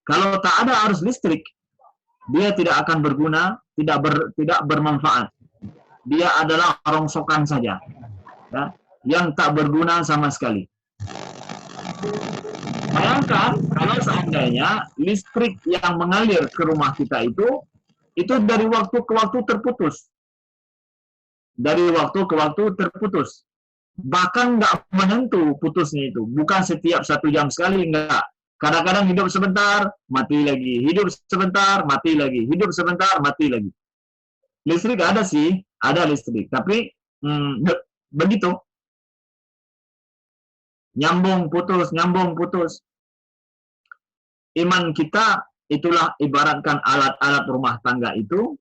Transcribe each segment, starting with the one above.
Kalau tak ada arus listrik, dia tidak akan berguna, tidak bermanfaat. Dia adalah rongsokan saja, ya, yang tak berguna sama sekali. Bayangkan kalau seandainya listrik yang mengalir ke rumah kita itu dari waktu ke waktu terputus. Dari waktu ke waktu terputus. Bahkan nggak menentu putusnya itu. Bukan setiap 1 jam sekali, nggak. Kadang-kadang hidup sebentar, mati lagi. Hidup sebentar, mati lagi. Hidup sebentar, mati lagi. Listrik ada sih, ada listrik. Tapi begitu. Nyambung putus. Iman kita itulah ibaratkan alat-alat rumah tangga itu.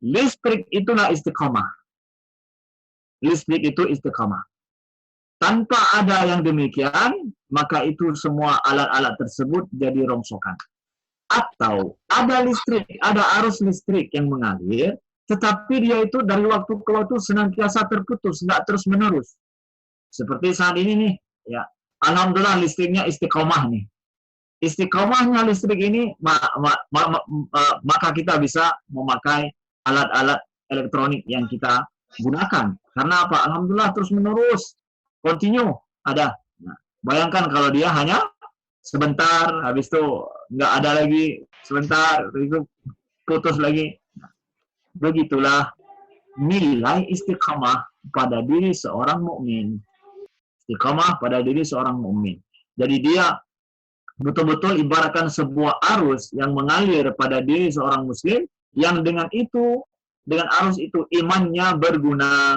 Listrik itulah istiqamah. Listrik itu istiqamah. Tanpa ada yang demikian, maka itu semua alat-alat tersebut jadi rongsokan. Atau ada listrik, ada arus listrik yang mengalir, tetapi dia itu dari waktu ke waktu senantiasa terputus, nggak terus menerus. Seperti saat ini nih, ya. Alhamdulillah listriknya istiqomah nih. Istiqomahnya listrik ini, maka kita bisa memakai alat-alat elektronik yang kita gunakan. Karena apa? Alhamdulillah terus menerus, continue ada. Nah, bayangkan kalau dia hanya sebentar, habis itu nggak ada lagi, sebentar, itu putus lagi. Nah, begitulah nilai istiqamah pada diri seorang mukmin. Istiqamah pada diri seorang mukmin. Jadi dia betul-betul ibaratkan sebuah arus yang mengalir pada diri seorang muslim, yang dengan arus itu imannya berguna,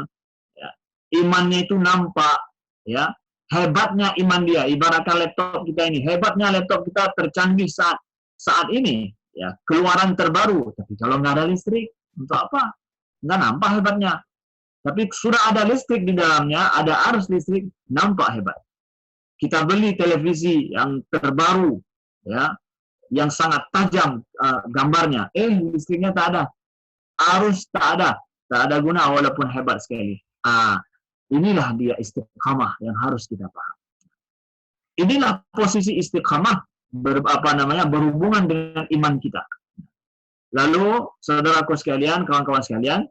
ya. Imannya itu nampak, ya. Hebatnya iman dia, ibaratkan laptop kita ini, hebatnya laptop kita tercanggih saat ini, ya, keluaran terbaru. Tapi kalau nggak ada listrik, untuk apa? Nggak nampak hebatnya. Tapi sudah ada listrik di dalamnya, ada arus listrik, nampak hebat. Kita beli televisi yang terbaru, ya, yang sangat tajam gambarnya. Listriknya tak ada, arus tak ada guna walaupun hebat sekali. Inilah dia istiqamah yang harus kita paham. Inilah posisi istiqamah berhubungan dengan iman kita. Lalu, saudaraku sekalian, kawan-kawan sekalian,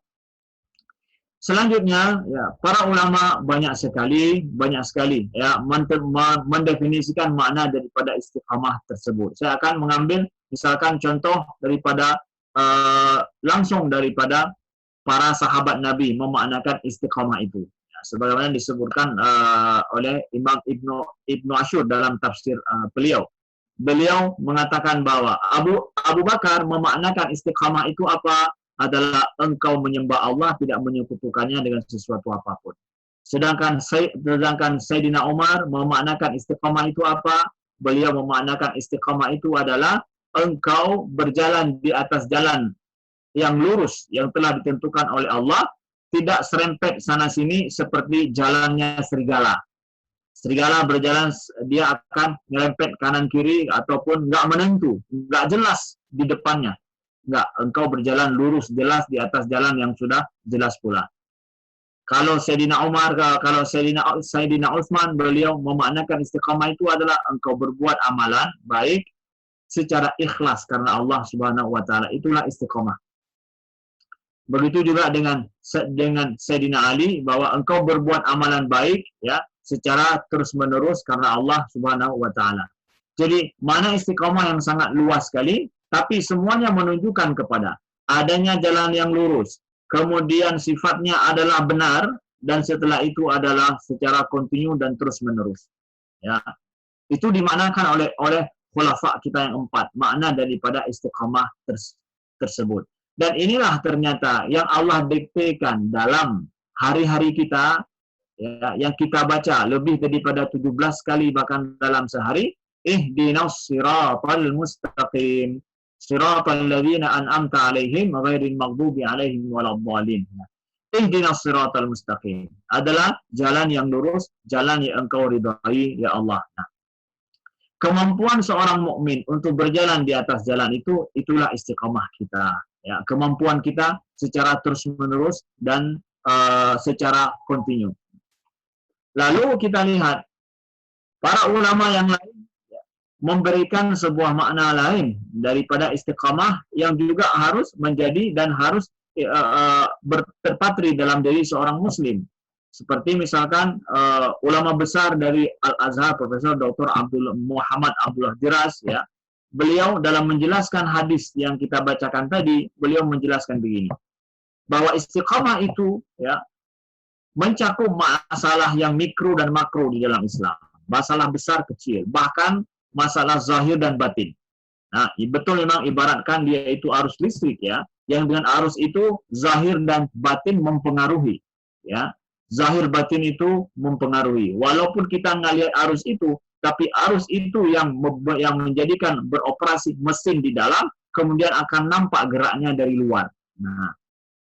selanjutnya, ya, para ulama banyak sekali ya mendefinisikan makna daripada istiqamah tersebut. Saya akan mengambil misalkan contoh daripada langsung daripada para sahabat Nabi memaknakan istiqamah itu. Ya, sebagaimana disebutkan oleh Imam Ibnu Ashur dalam tafsir beliau. Beliau mengatakan bahwa Abu Bakar memaknakan istiqamah itu apa? Adalah engkau menyembah Allah, tidak menyekutukannya dengan sesuatu apapun. Sedangkan Sayyidina Umar memaknakan istiqamah itu apa? Beliau memaknakan istiqamah itu adalah engkau berjalan di atas jalan yang lurus, yang telah ditentukan oleh Allah, tidak serempet sana-sini seperti jalannya serigala. Serigala berjalan, dia akan nyerempet kanan-kiri ataupun nggak menentu, nggak jelas di depannya. Enggak, engkau berjalan lurus jelas di atas jalan yang sudah jelas pula. Kalau Sayyidina Umar, kalau Sayyidina Utsman, beliau memaknakan istiqamah itu adalah engkau berbuat amalan baik secara ikhlas karena Allah Subhanahu wa taala. Itulah istiqamah. Begitu juga dengan Sayyidina Ali, bahwa engkau berbuat amalan baik, ya, secara terus-menerus karena Allah Subhanahu wa taala. Jadi, mana istiqamah yang sangat luas sekali, tapi semuanya menunjukkan kepada adanya jalan yang lurus. Kemudian sifatnya adalah benar, dan setelah itu adalah secara kontinu dan terus-menerus. Ya. Itu dimanakan oleh khulafa kita yang 4, makna daripada istiqamah tersebut. Dan inilah ternyata yang Allah diktekan dalam hari-hari kita, ya, yang kita baca lebih daripada 17 kali bahkan dalam sehari. Ihdinas siratal mustaqim, siratal ladzina an'amta 'alaihim ghairil maghdubi 'alaihim waladdallin. Ihdinas siratal mustaqim adalah jalan yang lurus, jalan yang engkau ridhai, ya Allah. Nah, kemampuan seorang mukmin untuk berjalan di atas jalan itu, itulah istiqamah kita. Ya, kemampuan kita secara terus-menerus dan secara kontinu. Lalu kita lihat para ulama yang lain, memberikan sebuah makna lain daripada istiqamah yang juga harus menjadi dan harus terpatri dalam diri seorang muslim. Seperti misalkan ulama besar dari Al-Azhar, Profesor Dr. Muhammad Abdullah Diras, ya, beliau dalam menjelaskan hadis yang kita bacakan tadi, beliau menjelaskan begini, bahwa istiqamah itu, ya, mencakup masalah yang mikro dan makro di dalam Islam, masalah besar kecil, bahkan masalah zahir dan batin. Nah, betul memang ibaratkan dia itu arus listrik, ya, yang dengan arus itu zahir dan batin mempengaruhi, ya. Zahir batin itu mempengaruhi. Walaupun kita ngelihat arus itu, tapi arus itu yang menjadikan beroperasi mesin di dalam, kemudian akan nampak geraknya dari luar. Nah,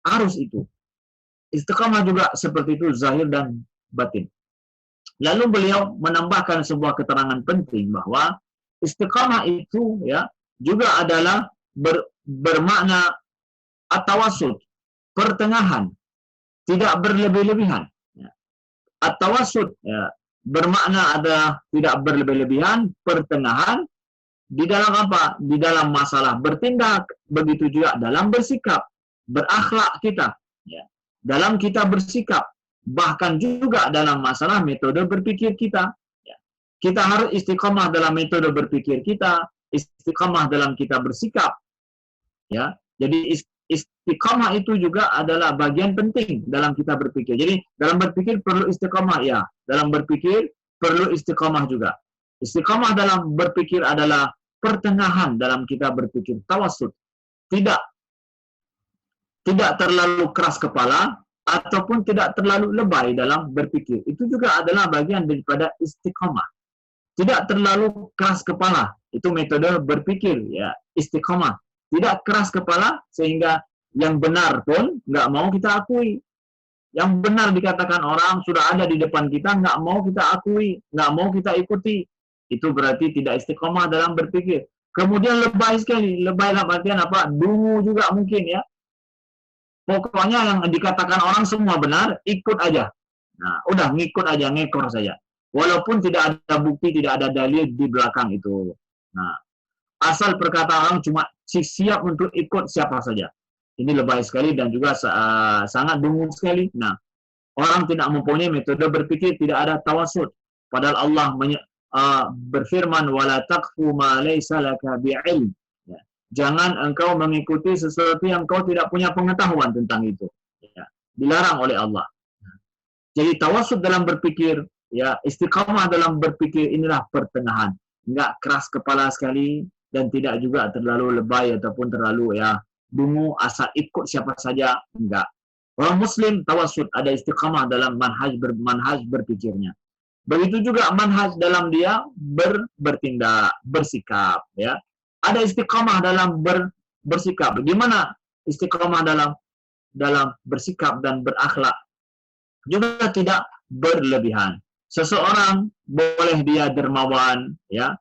arus itu. Istiqamah juga seperti itu, zahir dan batin. Lalu beliau menambahkan sebuah keterangan penting bahwa istiqamah itu, ya, juga adalah bermakna at-tawassut, pertengahan, tidak berlebih-lebihan. At-tawassut, ya, bermakna adalah tidak berlebih-lebihan, pertengahan, di dalam apa? Di dalam masalah bertindak, begitu juga dalam bersikap, berakhlak kita, ya, dalam kita bersikap, bahkan juga dalam masalah metode berpikir kita, ya. Kita harus istiqamah dalam metode berpikir kita, istiqamah dalam kita bersikap, ya. Jadi istiqamah itu juga adalah bagian penting dalam kita berpikir. Jadi dalam berpikir perlu istiqamah, ya. Dalam berpikir perlu istiqamah juga. Istiqamah dalam berpikir adalah pertengahan dalam kita berpikir, tawassut. Tidak terlalu keras kepala ataupun tidak terlalu lebay dalam berpikir. Itu juga adalah bagian daripada istiqamah. Tidak terlalu keras kepala, itu metode berpikir, ya, istiqamah. Tidak keras kepala sehingga yang benar pun nggak mau kita akui. Yang benar dikatakan orang sudah ada di depan kita, nggak mau kita akui, nggak mau kita ikuti. Itu berarti tidak istiqamah dalam berpikir. Kemudian lebay sekali. Lebay dalam artian apa? Dungu juga mungkin, ya. Pokoknya yang dikatakan orang semua benar, ikut aja. Nah, udah ngikut aja, ngekor saja. Walaupun tidak ada bukti, tidak ada dalil di belakang itu. Nah, asal perkataan orang cuma siap untuk ikut siapa saja. Ini lebay sekali dan juga sangat dungu sekali. Nah, orang tidak mempunyai metode berpikir, tidak ada tawassut. Padahal Allah berfirman, wala taqfu ma laysa laka bi'ilm. Ya. Jangan engkau mengikuti sesuatu yang engkau tidak punya pengetahuan tentang itu. Ya. Dilarang oleh Allah. Jadi tawassut dalam berpikir, ya, istiqamah dalam berpikir inilah pertengahan. Enggak keras kepala sekali dan tidak juga terlalu lebay ataupun terlalu, ya, dungu asal ikut siapa saja, enggak. Orang muslim tawassut, ada istiqamah dalam manhaj berpikirnya. Begitu juga manhaj dalam dia bertindak, bersikap, ya. Ada istiqamah dalam bersikap. Bagaimana istiqamah dalam bersikap dan berakhlak? Juga tidak berlebihan. Seseorang boleh dia dermawan, ya,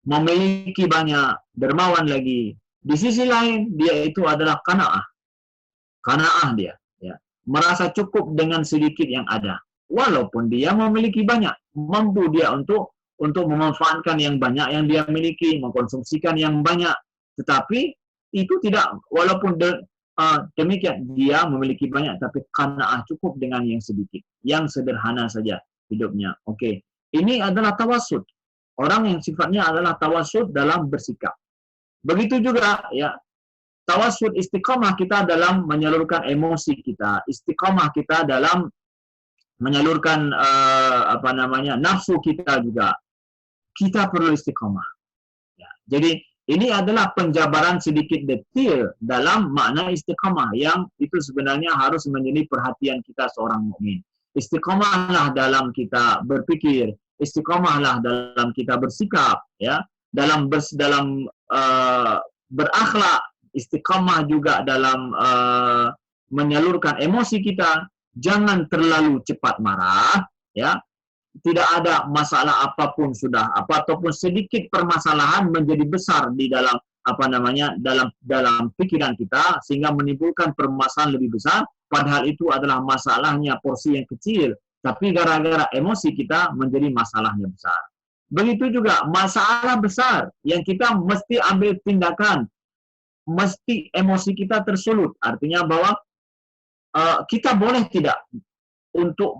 memiliki banyak, dermawan lagi. Di sisi lain dia itu adalah qanaah. Qanaah dia, ya, merasa cukup dengan sedikit yang ada. Walaupun dia memiliki banyak, mampu dia untuk memanfaatkan yang banyak yang dia miliki, mengkonsumsikan yang banyak. Tetapi itu tidak, walaupun demikian dia memiliki banyak, tapi qanaah, cukup dengan yang sedikit, yang sederhana saja hidupnya. Oke, ini adalah tawassut. Orang yang sifatnya adalah tawassut dalam bersikap. Begitu juga, ya, tawassut istiqamah kita dalam menyalurkan emosi kita, istiqamah kita dalam menyalurkan nafsu kita juga. Kita perlu istiqamah. Ya, jadi ini adalah penjabaran sedikit detail dalam makna istiqamah yang itu sebenarnya harus menjadi perhatian kita seorang mukmin. Istiqamahlah dalam kita berpikir, istiqamahlah dalam kita bersikap, ya, dalam berakhlak, istiqamah juga dalam menyalurkan emosi kita. Jangan terlalu cepat marah, ya. Tidak ada masalah apapun sudah, ataupun sedikit permasalahan menjadi besar di dalam dalam pikiran kita sehingga menimbulkan permasalahan lebih besar, padahal itu adalah masalahnya porsi yang kecil, tapi gara-gara emosi kita menjadi masalahnya besar. Begitu juga masalah besar yang kita mesti ambil tindakan, mesti emosi kita tersulut. Artinya bahwa kita boleh tidak untuk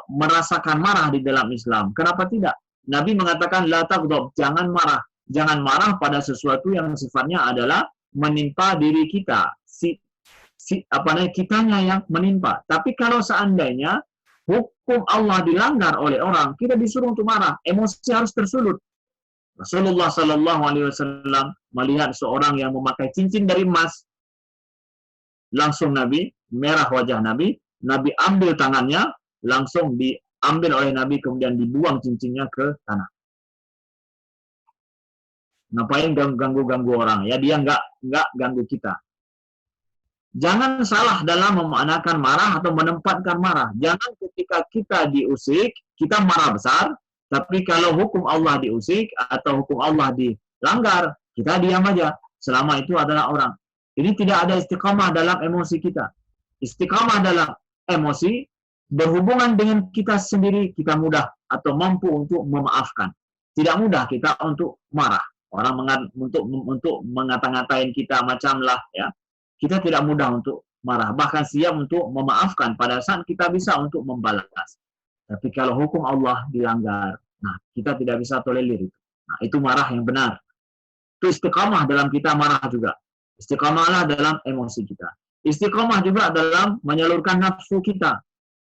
merasakan marah di dalam Islam. Kenapa tidak? Nabi mengatakan la taghdab, jangan marah. Jangan marah pada sesuatu yang sifatnya adalah menimpa diri kita. Kitanya yang menimpa. Tapi kalau seandainya hukum Allah dilanggar oleh orang, kita disuruh untuk marah. Emosi harus tersulut. Rasulullah Sallallahu Alaihi Wasallam melihat seorang yang memakai cincin dari emas, langsung Nabi merah wajah Nabi. Nabi ambil tangannya, langsung diambil oleh Nabi, kemudian dibuang cincinnya ke tanah. Ngapain ganggu-ganggu orang? Ya dia nggak ganggu kita. Jangan salah dalam memaknakan marah atau menempatkan marah. Jangan ketika kita diusik, kita marah besar. Tapi kalau hukum Allah diusik atau hukum Allah dilanggar, kita diam aja. Selama itu adalah orang. Ini tidak ada istiqamah dalam emosi kita. Istiqamah dalam emosi berhubungan dengan kita sendiri, kita mudah atau mampu untuk memaafkan. Tidak mudah kita untuk marah. Orang untuk mengata-ngatain kita macam lah, ya. Kita tidak mudah untuk marah, bahkan siap untuk memaafkan pada saat kita bisa untuk membalas. Tapi kalau hukum Allah dilanggar, nah kita tidak bisa tolerir itu. Nah itu marah yang benar. Itu istiqamah dalam kita marah juga. Istiqamahlah dalam emosi kita. Istiqamah juga dalam menyalurkan nafsu kita.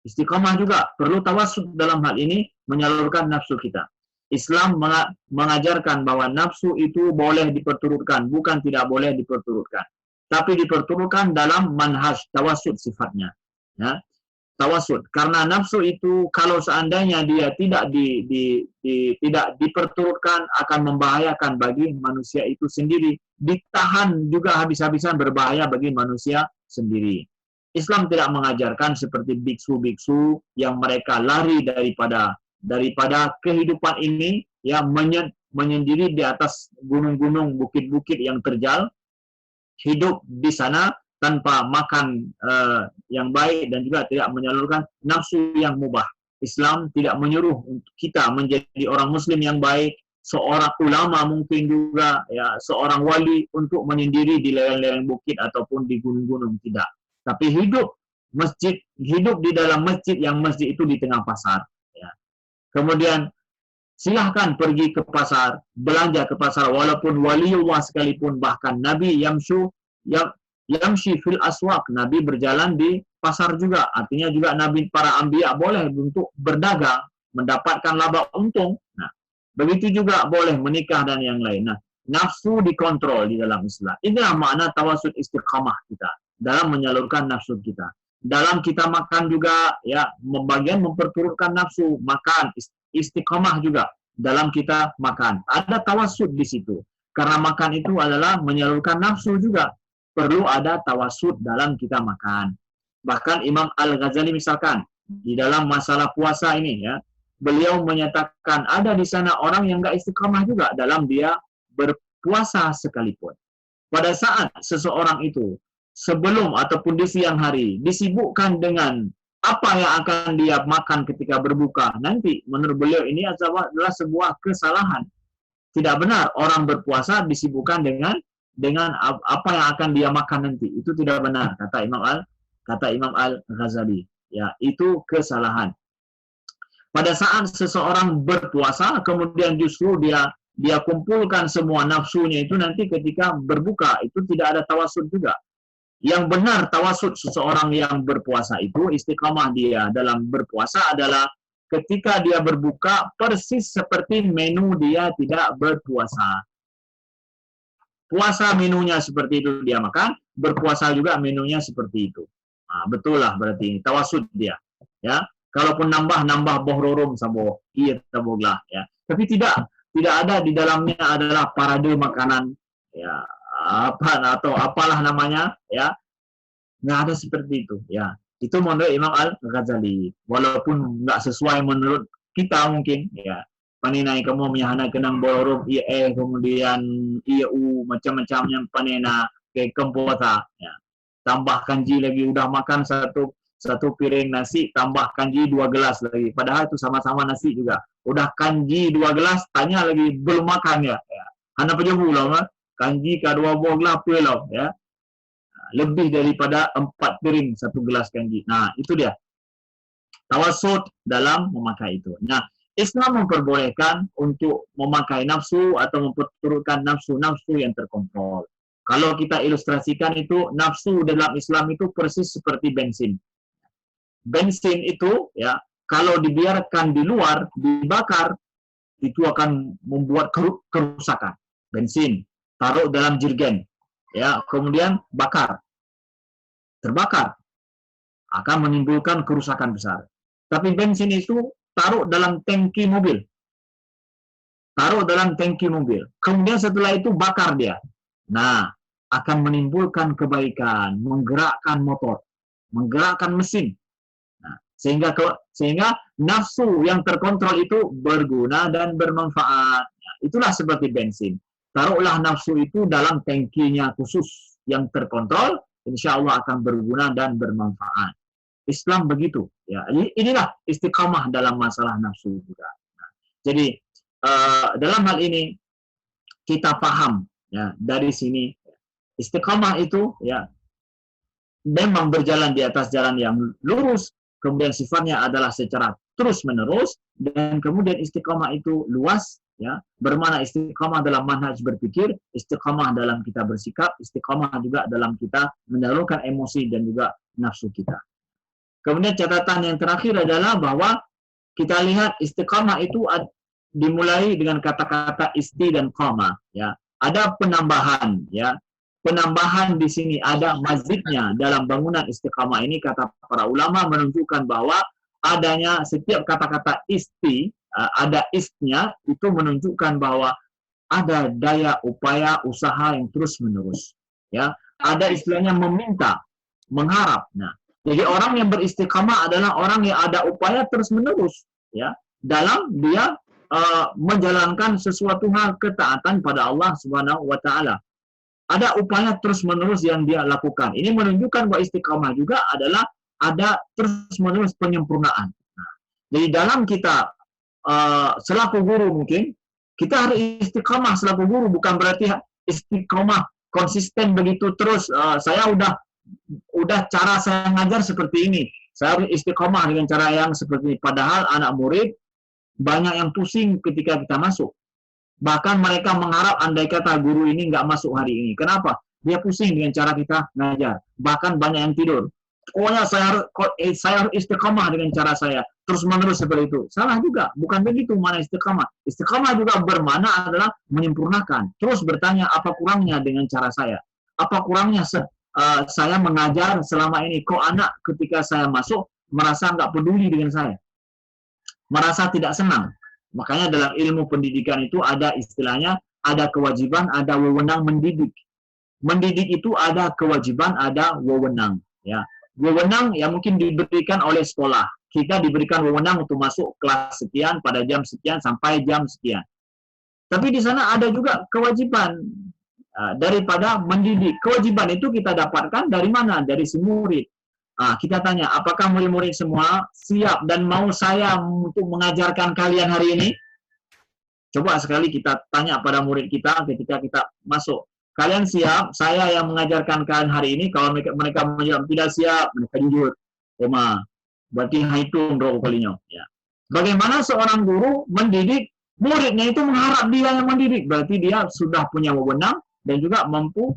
Istiqamah juga perlu tawassut dalam hal ini, menyalurkan nafsu kita. Islam mengajarkan bahwa nafsu itu boleh diperturutkan, bukan tidak boleh diperturutkan. Tapi diperturutkan dalam manhaj tawassut sifatnya. Ya. Tawassut. Karena nafsu itu kalau seandainya dia tidak tidak diperturutkan akan membahayakan bagi manusia itu sendiri. Ditahan juga habis-habisan berbahaya bagi manusia sendiri. Islam tidak mengajarkan seperti biksu-biksu yang mereka lari daripada kehidupan ini, ya, menyendiri di atas gunung-gunung, bukit-bukit yang terjal, hidup di sana tanpa makan yang baik dan juga tidak menyalurkan nafsu yang mubah. Islam tidak menyuruh kita menjadi orang muslim yang baik, seorang ulama mungkin juga, ya, seorang wali untuk menyendiri di lereng-lereng bukit ataupun di gunung-gunung, tidak. Tapi hidup di dalam masjid yang masjid itu di tengah pasar. Ya. Kemudian silahkan pergi ke pasar, belanja ke pasar, walaupun waliullah sekalipun, bahkan Nabi yamshi fil aswaq, Nabi berjalan di pasar juga. Artinya juga Nabi, para anbiya boleh untuk berdagang, mendapatkan laba untung. Nah, begitu juga boleh menikah dan yang lain. Nah, nafsu dikontrol di dalam Islam. Inilah makna tawassut istiqamah kita dalam menyalurkan nafsu kita. Dalam kita makan juga, ya, bagian memperturutkan nafsu, makan istiqamah juga dalam kita makan. Ada tawassut di situ. Karena makan itu adalah menyalurkan nafsu juga. Perlu ada tawassut dalam kita makan. Bahkan Imam Al-Ghazali misalkan di dalam masalah puasa ini, ya, beliau menyatakan ada di sana orang yang enggak istiqamah juga dalam dia berpuasa sekalipun. Pada saat seseorang itu sebelum ataupun di siang hari disibukkan dengan apa yang akan dia makan ketika berbuka, nanti menurut beliau ini adalah sebuah kesalahan. Tidak benar orang berpuasa disibukkan dengan apa yang akan dia makan nanti. Itu tidak benar, kata Imam Al-Ghazali. Ya, itu kesalahan. Pada saat seseorang berpuasa, kemudian justru dia kumpulkan semua nafsunya itu nanti ketika berbuka, itu tidak ada tawassut juga. Yang benar tawassut seseorang yang berpuasa itu, istiqamah dia dalam berpuasa adalah ketika dia berbuka persis seperti menu dia tidak berpuasa. Puasa menunya seperti itu dia makan, berpuasa juga menunya seperti itu. Nah, betul lah berarti ini tawassut dia. Ya, kalaupun nambah bohrorum sabo, iya taboglah, ya. Tapi tidak ada di dalamnya adalah parade makanan, ya, apa atau apalah namanya, ya, nggak ada seperti itu, ya. Itu menurut Imam Al-Ghazali, walaupun nggak sesuai menurut kita mungkin, ya. Paninai kamu menyahana kenang borum kemudian macam-macamnya panena ke kempuasa, ya. Tambah kanji lagi, udah makan satu piring nasi, tambah kanji 2 gelas lagi, padahal itu sama-sama nasi juga. udah kanji 2 gelas, tanya lagi belum makan ya. Hana pejabu lah, kanji ka 2 buah gelas apa lah, ya. Lebih daripada 4 piring 1 gelas kanji. Nah, itu dia. Tawasud dalam memakai itu. Nah, Islam memperbolehkan untuk memakai nafsu atau memperturutkan nafsu-nafsu yang terkontrol. Kalau kita ilustrasikan itu, nafsu dalam Islam itu persis seperti bensin. Bensin itu, ya, kalau dibiarkan di luar, dibakar, itu akan membuat kerusakan. Bensin, taruh dalam jerigen, ya, kemudian bakar, terbakar, akan menimbulkan kerusakan besar. Tapi bensin itu taruh dalam tangki mobil. Taruh dalam tangki mobil. Kemudian setelah itu bakar dia. Nah, akan menimbulkan kebaikan, menggerakkan motor, menggerakkan mesin. Nah, sehingga nafsu yang terkontrol itu berguna dan bermanfaat. Nah, itulah seperti bensin. Taruhlah nafsu itu dalam tangkinya khusus yang terkontrol, insya Allah akan berguna dan bermanfaat. Islam begitu, ya. Inilah istiqamah dalam masalah nafsu juga. Nah, jadi dalam hal ini kita paham, ya, dari sini istiqamah itu, ya, memang berjalan di atas jalan yang lurus, kemudian sifatnya adalah secara terus menerus, dan kemudian istiqamah itu luas, ya, bermakna istiqamah dalam manhaj berpikir, istiqamah dalam kita bersikap, istiqamah juga dalam kita menyalurkan emosi dan juga nafsu kita. Kemudian catatan yang terakhir adalah bahwa kita lihat istiqamah itu dimulai dengan kata-kata isti dan qamah, ya. Ada penambahan, ya. Penambahan di sini ada mazidnya dalam bangunan istiqamah ini, kata para ulama menunjukkan bahwa adanya setiap kata-kata isti, ada istnya, itu menunjukkan bahwa ada daya upaya usaha yang terus menerus, ya. Ada istilahnya meminta, mengharap. Nah, jadi orang yang beristiqamah adalah orang yang ada upaya terus-menerus, ya, dalam dia menjalankan sesuatu hal ketaatan pada Allah Subhanahu wa taala. Ada upaya terus-menerus yang dia lakukan. Ini menunjukkan bahwa istiqamah juga adalah ada terus-menerus penyempurnaan. Nah, jadi dalam kita selaku guru mungkin kita harus istiqamah selaku guru, bukan berarti istiqamah konsisten begitu terus. Saya udah cara saya ngajar seperti ini, saya harus istiqomah dengan cara yang seperti ini. Padahal anak murid banyak yang pusing ketika kita masuk. Bahkan mereka mengharap andai kata guru ini nggak masuk hari ini. Kenapa? Dia pusing dengan cara kita ngajar. Bahkan banyak yang tidur. Pokoknya saya harus istiqomah dengan cara saya. Terus menerus seperti itu. Salah juga. Bukan begitu mana istiqomah. Istiqomah juga bermakna adalah menyempurnakan. Terus bertanya apa kurangnya dengan cara saya. Apa kurangnya saya mengajar selama ini, kok anak ketika saya masuk merasa nggak peduli dengan saya, merasa tidak senang. Makanya dalam ilmu pendidikan itu ada istilahnya, ada kewajiban, ada wewenang mendidik. Mendidik itu ada kewajiban, ada wewenang. Ya, wewenang yang mungkin diberikan oleh sekolah. Kita diberikan wewenang untuk masuk kelas sekian pada jam sekian sampai jam sekian. Tapi di sana ada juga kewajiban. Daripada mendidik. Kewajiban itu kita dapatkan dari mana? Dari si murid. Kita tanya, apakah murid-murid semua siap dan mau saya untuk mengajarkan kalian hari ini? Coba sekali kita tanya pada murid kita ketika kita masuk. Kalian siap? Saya yang mengajarkan kalian hari ini. Kalau mereka menjawab tidak siap, mereka jujur. Berarti hitung berapa kalinya. Ya. Bagaimana seorang guru mendidik muridnya itu mengharap dia yang mendidik? Berarti dia sudah punya wewenang dan juga mampu,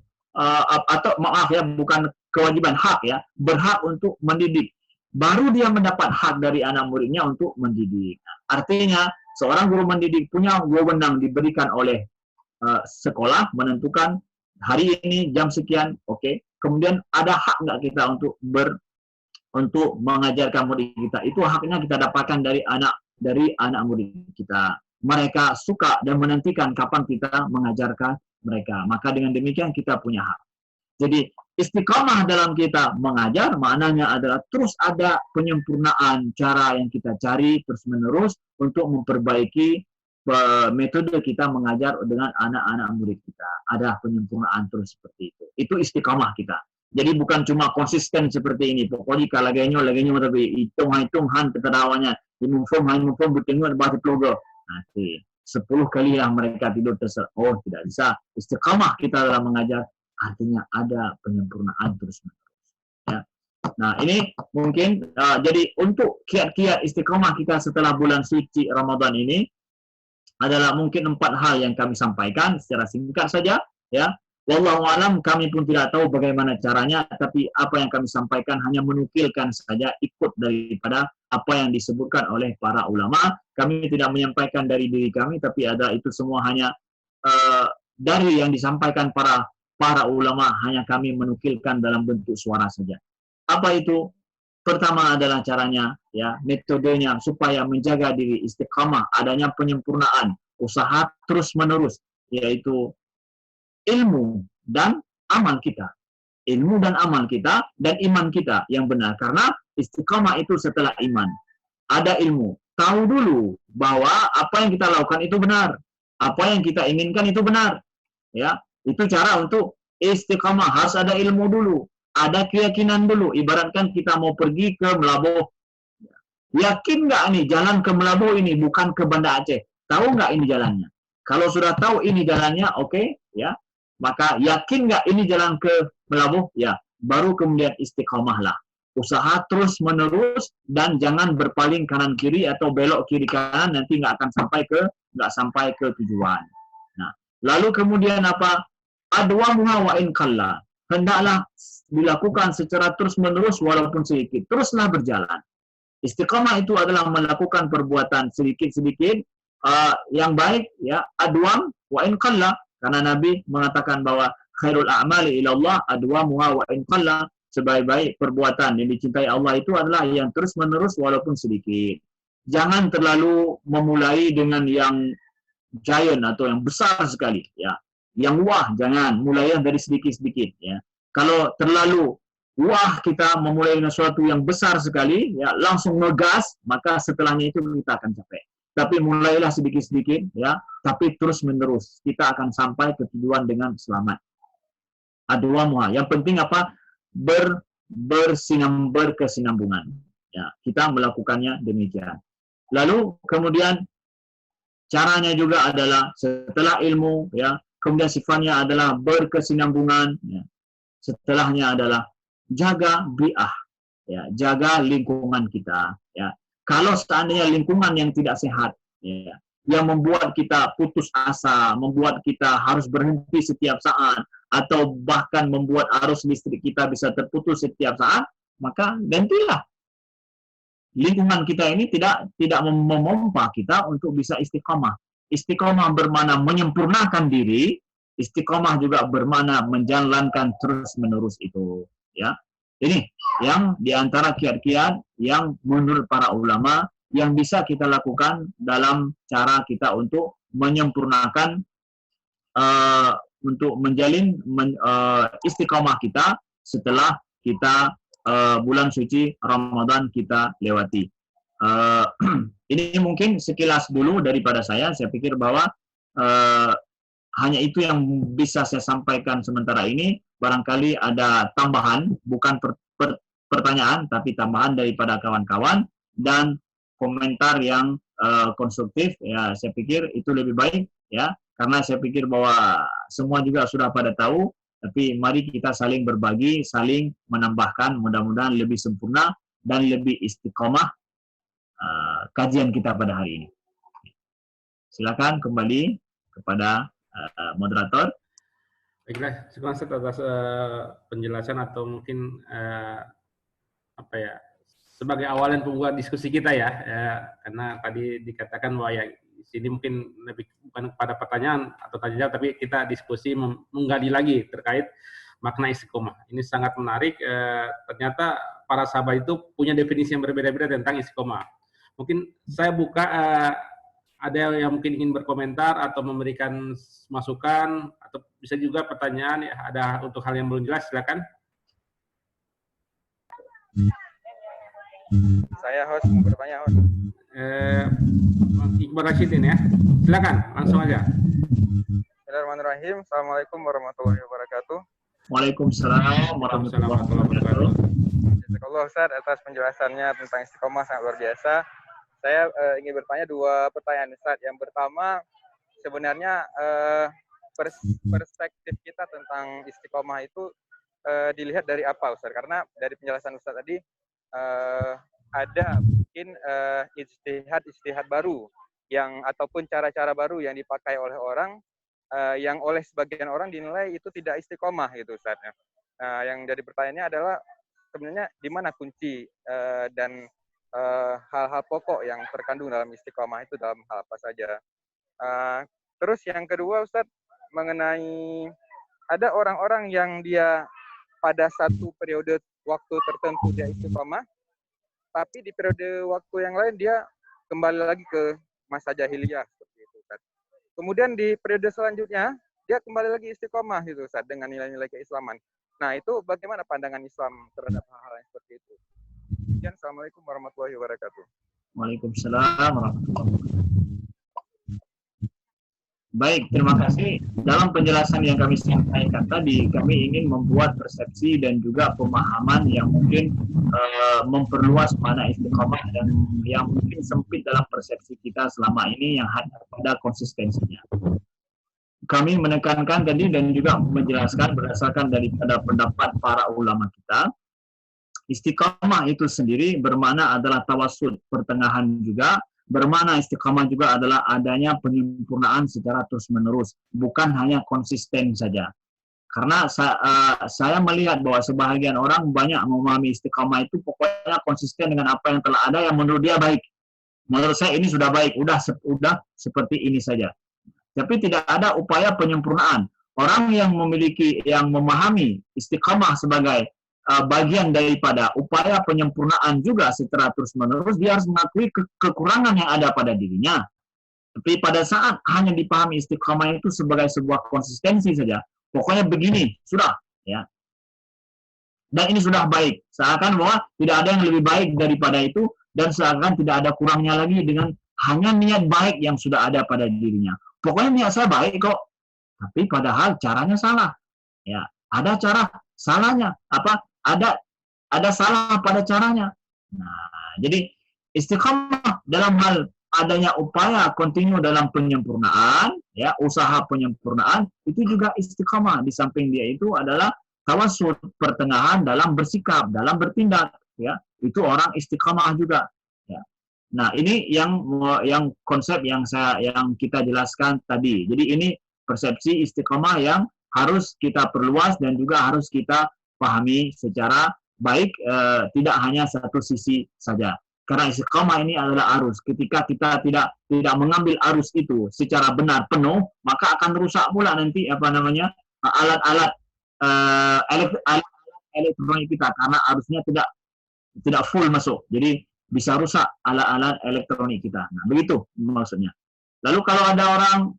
atau maaf ya, bukan kewajiban, hak ya, berhak untuk mendidik. Baru dia mendapat hak dari anak muridnya untuk mendidik. Artinya, seorang guru mendidik punya wewenang diberikan oleh sekolah, menentukan hari ini jam sekian, oke. Kemudian ada hak nggak kita untuk mengajarkan murid kita? Itu haknya kita dapatkan dari anak murid kita. Mereka suka dan menantikan kapan kita mengajarkan mereka. Maka dengan demikian kita punya hak. Jadi istiqamah dalam kita mengajar maknanya adalah terus ada penyempurnaan cara yang kita cari terus menerus untuk memperbaiki metode kita mengajar dengan anak-anak murid kita. Ada penyempurnaan terus seperti itu. Itu istiqamah kita. Jadi bukan cuma konsisten seperti ini. Pokoknya kalau lagi tapi hitung-hitung han ketadawannya. hanya bertengok bahasa keluarga. Nanti 10 kali yang mereka tidur terserah. Oh, tidak bisa. Istiqamah kita dalam mengajar artinya ada penyempurnaan terus-menerus. Ya. Nah, ini mungkin jadi untuk kiat-kiat istiqamah kita setelah bulan suci Ramadan ini adalah mungkin 4 hal yang kami sampaikan secara singkat saja, ya. Wallahu alam, kami pun tidak tahu bagaimana caranya, tapi apa yang kami sampaikan hanya menukilkan saja, ikut daripada apa yang disebutkan oleh para ulama. Kami tidak menyampaikan dari diri kami, tapi ada itu semua hanya dari yang disampaikan para ulama, hanya kami menukilkan dalam bentuk suara saja. Apa itu? Pertama adalah caranya, ya, metodenya supaya menjaga diri istiqamah, adanya penyempurnaan, usaha terus-menerus, yaitu ilmu dan amal kita. Ilmu dan amal kita dan iman kita yang benar. Karena istiqamah itu setelah iman. Ada ilmu. Tahu dulu bahwa apa yang kita lakukan itu benar. Apa yang kita inginkan itu benar. Ya, itu cara untuk istiqamah. Harus ada ilmu dulu. Ada keyakinan dulu. Ibaratkan kita mau pergi ke Melabuh. Yakin nggak nih jalan ke Melabuh ini bukan ke Banda Aceh? Tahu nggak ini jalannya? Kalau sudah tahu ini jalannya, oke, ya. Maka yakin nggak ini jalan ke Melabuh? Ya, baru kemudian istiqamahlah. Usaha terus menerus dan jangan berpaling kanan kiri atau belok kiri kanan, nanti nggak sampai ke tujuan. Nah, lalu kemudian apa? Adwamuha wa in qalla. Hendaklah dilakukan secara terus menerus walaupun sedikit. Teruslah berjalan. Istiqamah itu adalah melakukan perbuatan sedikit-sedikit yang baik, ya, adwam wa in qalla. Karena Nabi mengatakan bahwa khairul a'mali ilallah adwamuha wa in qalla, sebaik-baik perbuatan yang dicintai Allah itu adalah yang terus-menerus walaupun sedikit. Jangan terlalu memulai dengan yang giant atau yang besar sekali, ya. Yang wah, jangan, mulai dari sedikit-sedikit, ya. Kalau terlalu wah kita memulai dengan sesuatu yang besar sekali, ya, langsung ngegas, maka setelahnya itu kita akan capek. Tapi mulailah sedikit-sedikit, ya, tapi terus-menerus kita akan sampai ke tujuan dengan selamat. Adwamuha. Yang penting apa? Berkesinambungan. Ya, kita melakukannya demikian. Lalu kemudian caranya juga adalah setelah ilmu, ya, kemudian sifatnya adalah berkesinambungan, ya. Setelahnya adalah jaga bi'ah, ya, jaga lingkungan kita, ya. Kalau seandainya lingkungan yang tidak sehat, ya, yang membuat kita putus asa, membuat kita harus berhenti setiap saat, atau bahkan membuat arus listrik kita bisa terputus setiap saat, maka gantilah. Lingkungan kita ini tidak memompa kita untuk bisa istiqamah. Istiqamah bermakna menyempurnakan diri, istiqamah juga bermakna menjalankan terus-menerus itu, ya. Ini yang diantara kiat-kiat yang menurut para ulama yang bisa kita lakukan dalam cara kita untuk menyempurnakan, untuk menjalin istiqamah kita setelah kita bulan suci Ramadan kita lewati. Ini mungkin sekilas dulu daripada saya. Saya pikir bahwa hanya itu yang bisa saya sampaikan sementara ini. Barangkali ada tambahan, bukan pertanyaan, tapi tambahan daripada kawan-kawan dan komentar yang konstruktif. Ya, saya pikir itu lebih baik, ya, karena saya pikir bahwa semua juga sudah pada tahu. Tapi mari kita saling berbagi, saling menambahkan, mudah-mudahan lebih sempurna dan lebih istiqomah kajian kita pada hari ini. Silakan kembali kepada moderator. Baiklah, terima kasih atas penjelasan atau mungkin apa ya, sebagai awalan pembuka diskusi kita, ya, karena tadi dikatakan bahwa ya di sini mungkin lebih bukan kepada pertanyaan atau tanya jawab, tapi kita diskusi menggali lagi terkait makna istiqomah. Ini sangat menarik. Ternyata para sahabat itu punya definisi yang berbeda-beda tentang istiqomah. Mungkin saya buka, ada yang mungkin ingin berkomentar atau memberikan masukan, atau bisa juga pertanyaan, ya, ada untuk hal yang belum jelas, silakan. Saya host, mau bertanya, host. Iqbal Rashidin, ya, silakan langsung aja. Bismillahirrahmanirrahim. Assalamualaikum warahmatullahi wabarakatuh. Waalaikumsalam warahmatullahi wabarakatuh. Jazakallah Ustaz atas penjelasannya tentang istiqomah, sangat luar biasa. Saya ingin bertanya dua pertanyaan, Ustaz. Yang pertama, sebenarnya perspektif kita tentang istiqomah itu dilihat dari apa, Ustaz? Karena dari penjelasan Ustaz tadi ada mungkin ijtihad baru yang ataupun cara-cara baru yang dipakai oleh orang yang oleh sebagian orang dinilai itu tidak istiqomah gitu, Ustaz. Nah, yang jadi pertanyaannya adalah sebenarnya di mana kunci dan hal-hal pokok yang terkandung dalam istiqomah itu dalam hal apa saja. Terus yang kedua, Ustadz, mengenai ada orang-orang yang dia pada satu periode waktu tertentu dia istiqomah, tapi di periode waktu yang lain dia kembali lagi ke masa jahiliyah seperti itu, Ustadz. Kemudian di periode selanjutnya dia kembali lagi istiqomah gitu, Ustadz, dengan nilai-nilai keislaman. Nah, itu bagaimana pandangan Islam terhadap hal-hal yang seperti itu? Sekian, Assalamualaikum warahmatullahi wabarakatuh. Waalaikumsalam warahmatullahi wabarakatuh. Baik, terima kasih. Dalam penjelasan yang kami sampaikan tadi, kami ingin membuat persepsi dan juga pemahaman yang mungkin memperluas makna istiqomah dan yang mungkin sempit dalam persepsi kita selama ini yang hanya pada konsistensinya. Kami menekankan tadi dan juga menjelaskan berdasarkan daripada pendapat para ulama kita, istiqamah itu sendiri bermakna adalah tawassul, pertengahan juga. Bermakna istiqamah juga adalah adanya penyempurnaan secara terus-menerus, bukan hanya konsisten saja. Karena saya melihat bahwa sebahagian orang banyak memahami istiqamah itu pokoknya konsisten dengan apa yang telah ada yang menurut dia baik. Menurut saya ini sudah baik, udah seperti ini saja. Tapi tidak ada upaya penyempurnaan. Orang yang memahami istiqamah sebagai bagian daripada upaya penyempurnaan juga secara terus-menerus, dia harus mengakui kekurangan yang ada pada dirinya. Tapi pada saat hanya dipahami istiqamah itu sebagai sebuah konsistensi saja, pokoknya begini, sudah, ya. Dan ini sudah baik. Seakan bahwa tidak ada yang lebih baik daripada itu, dan seakan tidak ada kurangnya lagi dengan hanya niat baik yang sudah ada pada dirinya. Pokoknya niat saya baik kok, tapi padahal caranya salah. Ya, ada cara salahnya. Ada salah pada caranya. Nah, jadi istiqamah dalam hal adanya upaya kontinu dalam penyempurnaan, ya, usaha penyempurnaan itu juga istiqamah. Di samping dia itu adalah tawassul, pertengahan dalam bersikap, dalam bertindak, ya. Itu orang istiqamah juga, ya. Nah, ini yang konsep yang kita jelaskan tadi. Jadi ini persepsi istiqamah yang harus kita perluas dan juga harus kita pahami secara baik, tidak hanya satu sisi saja. Karena istiqamah ini adalah arus. Ketika kita tidak mengambil arus itu secara benar penuh, maka akan rusak pula nanti alat-alat elektronik kita, karena arusnya tidak full masuk. Jadi bisa rusak alat-alat elektronik kita. Nah, begitu maksudnya. Lalu kalau ada orang,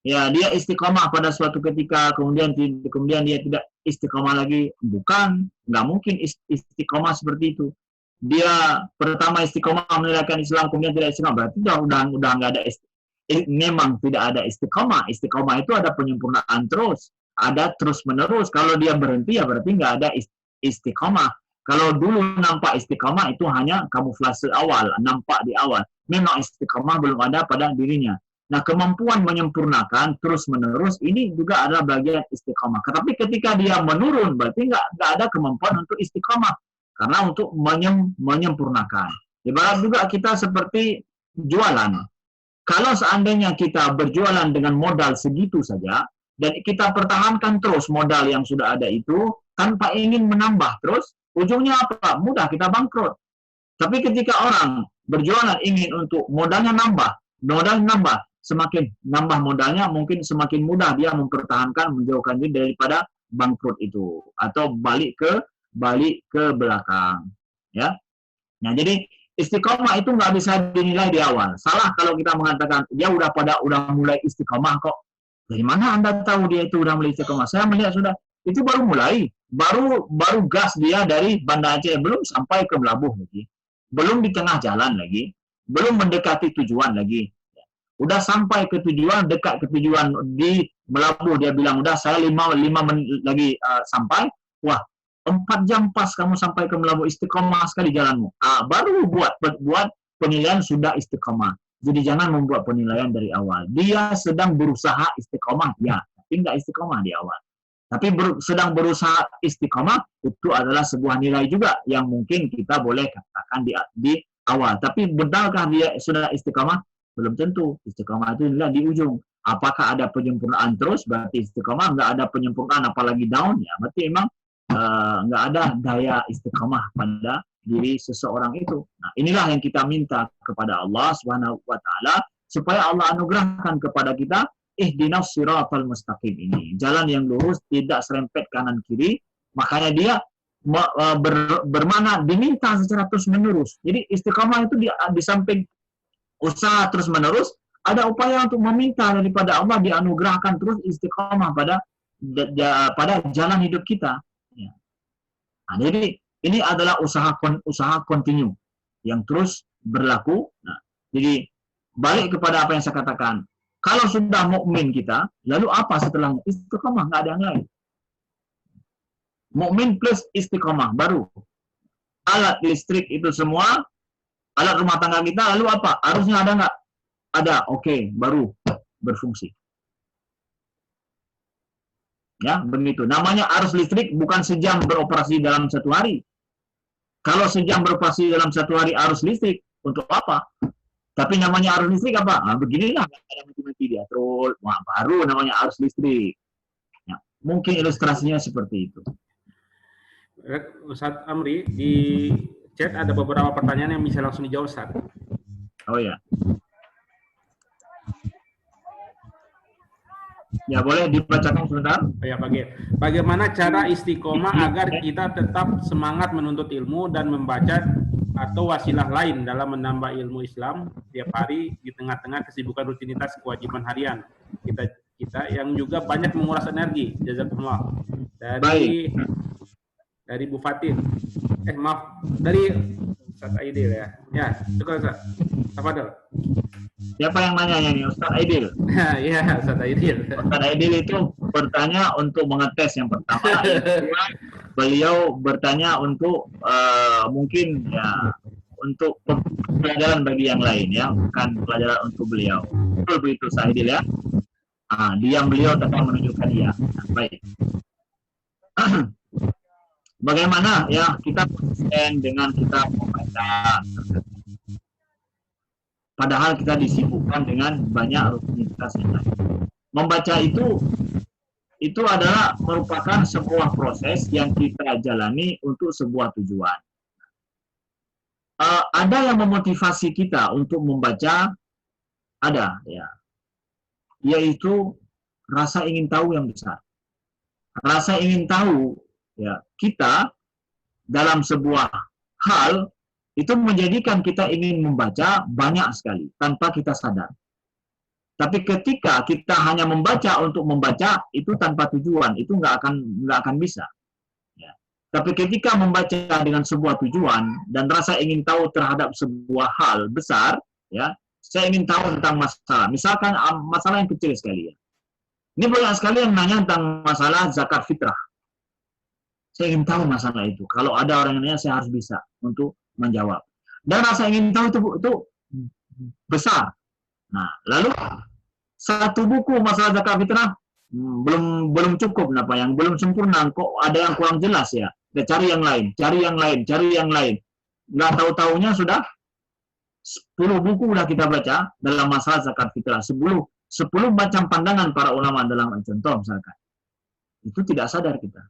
ya, dia istiqamah pada suatu ketika, kemudian dia tidak istiqamah lagi, nggak mungkin istiqamah seperti itu. Dia pertama istiqamah menegakkan Islam, kemudian tidak istiqamah, berarti udah nggak ada memang tidak ada istiqamah. Istiqamah itu ada penyempurnaan terus, ada terus menerus. Kalau dia berhenti, ya berarti nggak ada istiqamah. Kalau dulu nampak istiqamah itu hanya kamuflase awal, nampak di awal. Memang istiqamah belum ada pada dirinya. Nah, kemampuan menyempurnakan terus-menerus ini juga adalah bagian istiqamah. Tetapi ketika dia menurun, berarti nggak ada kemampuan untuk istiqamah. Karena untuk menyempurnakan. Ibarat juga kita seperti jualan. Kalau seandainya kita berjualan dengan modal segitu saja, dan kita pertahankan terus modal yang sudah ada itu, tanpa ingin menambah terus, ujungnya apa? Mudah kita bangkrut. Tapi ketika orang berjualan ingin untuk modalnya nambah, semakin nambah modalnya, mungkin semakin mudah dia mempertahankan, menjauhkan diri daripada bangkrut itu atau balik ke belakang, ya. Nah, jadi istiqomah itu nggak bisa dinilai di awal. Salah kalau kita mengatakan dia udah mulai istiqomah kok. Dari mana Anda tahu dia itu udah mulai istiqomah? Saya melihat sudah itu baru mulai, baru gas dia dari Banda Aceh, belum sampai ke Melabuh lagi, belum di tengah jalan lagi, belum mendekati tujuan lagi. Udah sampai ke tujuan, dekat ke tujuan di Melabuh, dia bilang udah saya 5 menit lagi sampai. Wah, 4 jam pas kamu sampai ke Melabuh, istiqomah sekali jalanmu. Baru buat penilaian sudah istiqomah. Jadi jangan membuat penilaian dari awal. Dia sedang berusaha istiqomah, ya, tapi nggak istiqomah di awal. Tapi sedang berusaha istiqomah itu adalah sebuah nilai juga yang mungkin kita boleh katakan di awal. Tapi benarkah dia sudah istiqomah? Belum tentu. Istiqomah itu adalah di ujung. Apakah ada penyempurnaan terus? Berarti istiqomah. Nggak ada penyempurnaan apalagi down, ya berarti memang nggak ada daya istiqomah pada diri seseorang itu. Nah, inilah yang kita minta kepada Allah Subhanahu wa taala supaya Allah anugerahkan kepada kita ihdinas siratal mustaqim ini. Jalan yang lurus, tidak serempet kanan kiri. Makanya dia bermakna diminta secara terus-menerus. Jadi istiqomah itu di samping usaha terus-menerus, ada upaya untuk meminta daripada Allah dianugerahkan terus istiqomah pada jalan hidup kita. Ya. Nah, jadi ini adalah usaha kontinu yang terus berlaku. Nah, jadi balik kepada apa yang saya katakan. Kalau sudah mukmin kita, lalu apa setelahnya? Istiqomah, nggak ada yang lain. Mukmin plus istiqomah baru. Alat listrik itu semua, alat rumah tangga kita, lalu apa? Harusnya ada nggak? Ada, oke, baru berfungsi. Ya, begitu. Namanya arus listrik bukan sejam beroperasi dalam satu hari. Kalau sejam beroperasi dalam satu hari arus listrik, untuk apa? Tapi namanya arus listrik apa? Nah, beginilah, ada mati-mati dia. Terus, wah, baru namanya arus listrik. Ya, mungkin ilustrasinya seperti itu. Ustadz Amri, di chat ada beberapa pertanyaan yang bisa langsung dijawab, Ustadz. Oh ya. Ya, boleh dibacakan sebentar. Ya, bagaimana cara istiqomah agar kita tetap semangat menuntut ilmu dan membaca atau wasilah lain dalam menambah ilmu Islam tiap hari di tengah-tengah kesibukan rutinitas kewajiban harian kita yang juga banyak menguras energi. Jazakumullah. Dari Bu Fatin. Dari Ustaz Aidil ya. Ya, cukup Ustaz. Tafadhol. Siapa yang nanya ini? Ustaz Aidil? Iya, Ustaz Aidil. Ustaz Aidil itu bertanya untuk mengetes yang pertama. Beliau bertanya untuk mungkin ya untuk pelajaran bagi yang lain ya, bukan pelajaran untuk beliau. Betul begitu Ustaz Aidil ya? Diam beliau tetap menunjukkan ya. Baik. Bagaimana ya kita konsisten dengan kita membaca? Padahal kita disibukkan dengan banyak rutinitas yang lain. Membaca itu adalah merupakan sebuah proses yang kita jalani untuk sebuah tujuan. Ada yang memotivasi kita untuk membaca, ada ya, yaitu rasa ingin tahu yang besar. Rasa ingin tahu ya kita dalam sebuah hal itu menjadikan kita ingin membaca banyak sekali tanpa kita sadar. Tapi ketika kita hanya membaca untuk membaca itu tanpa tujuan, itu nggak akan bisa. Ya. Tapi ketika membaca dengan sebuah tujuan dan rasa ingin tahu terhadap sebuah hal besar, ya, saya ingin tahu tentang masalah. Misalkan masalah yang kecil sekali. Ya. Ini banyak sekali yang nanya tentang masalah zakat fitrah. Saya ingin tahu masalah itu. Kalau ada orang yang nanya, saya harus bisa untuk menjawab. Dan rasa ingin tahu itu besar. Nah, lalu satu buku masalah zakat fitrah belum cukup, kenapa? Yang belum sempurna, kok ada yang kurang jelas ya. Kita cari yang lain, cari yang lain. Nggak tahu-taunya sudah 10 buku udah kita baca dalam masalah zakat fitrah. 10 macam pandangan para ulama dalam contoh misalkan. Itu tidak sadar kita.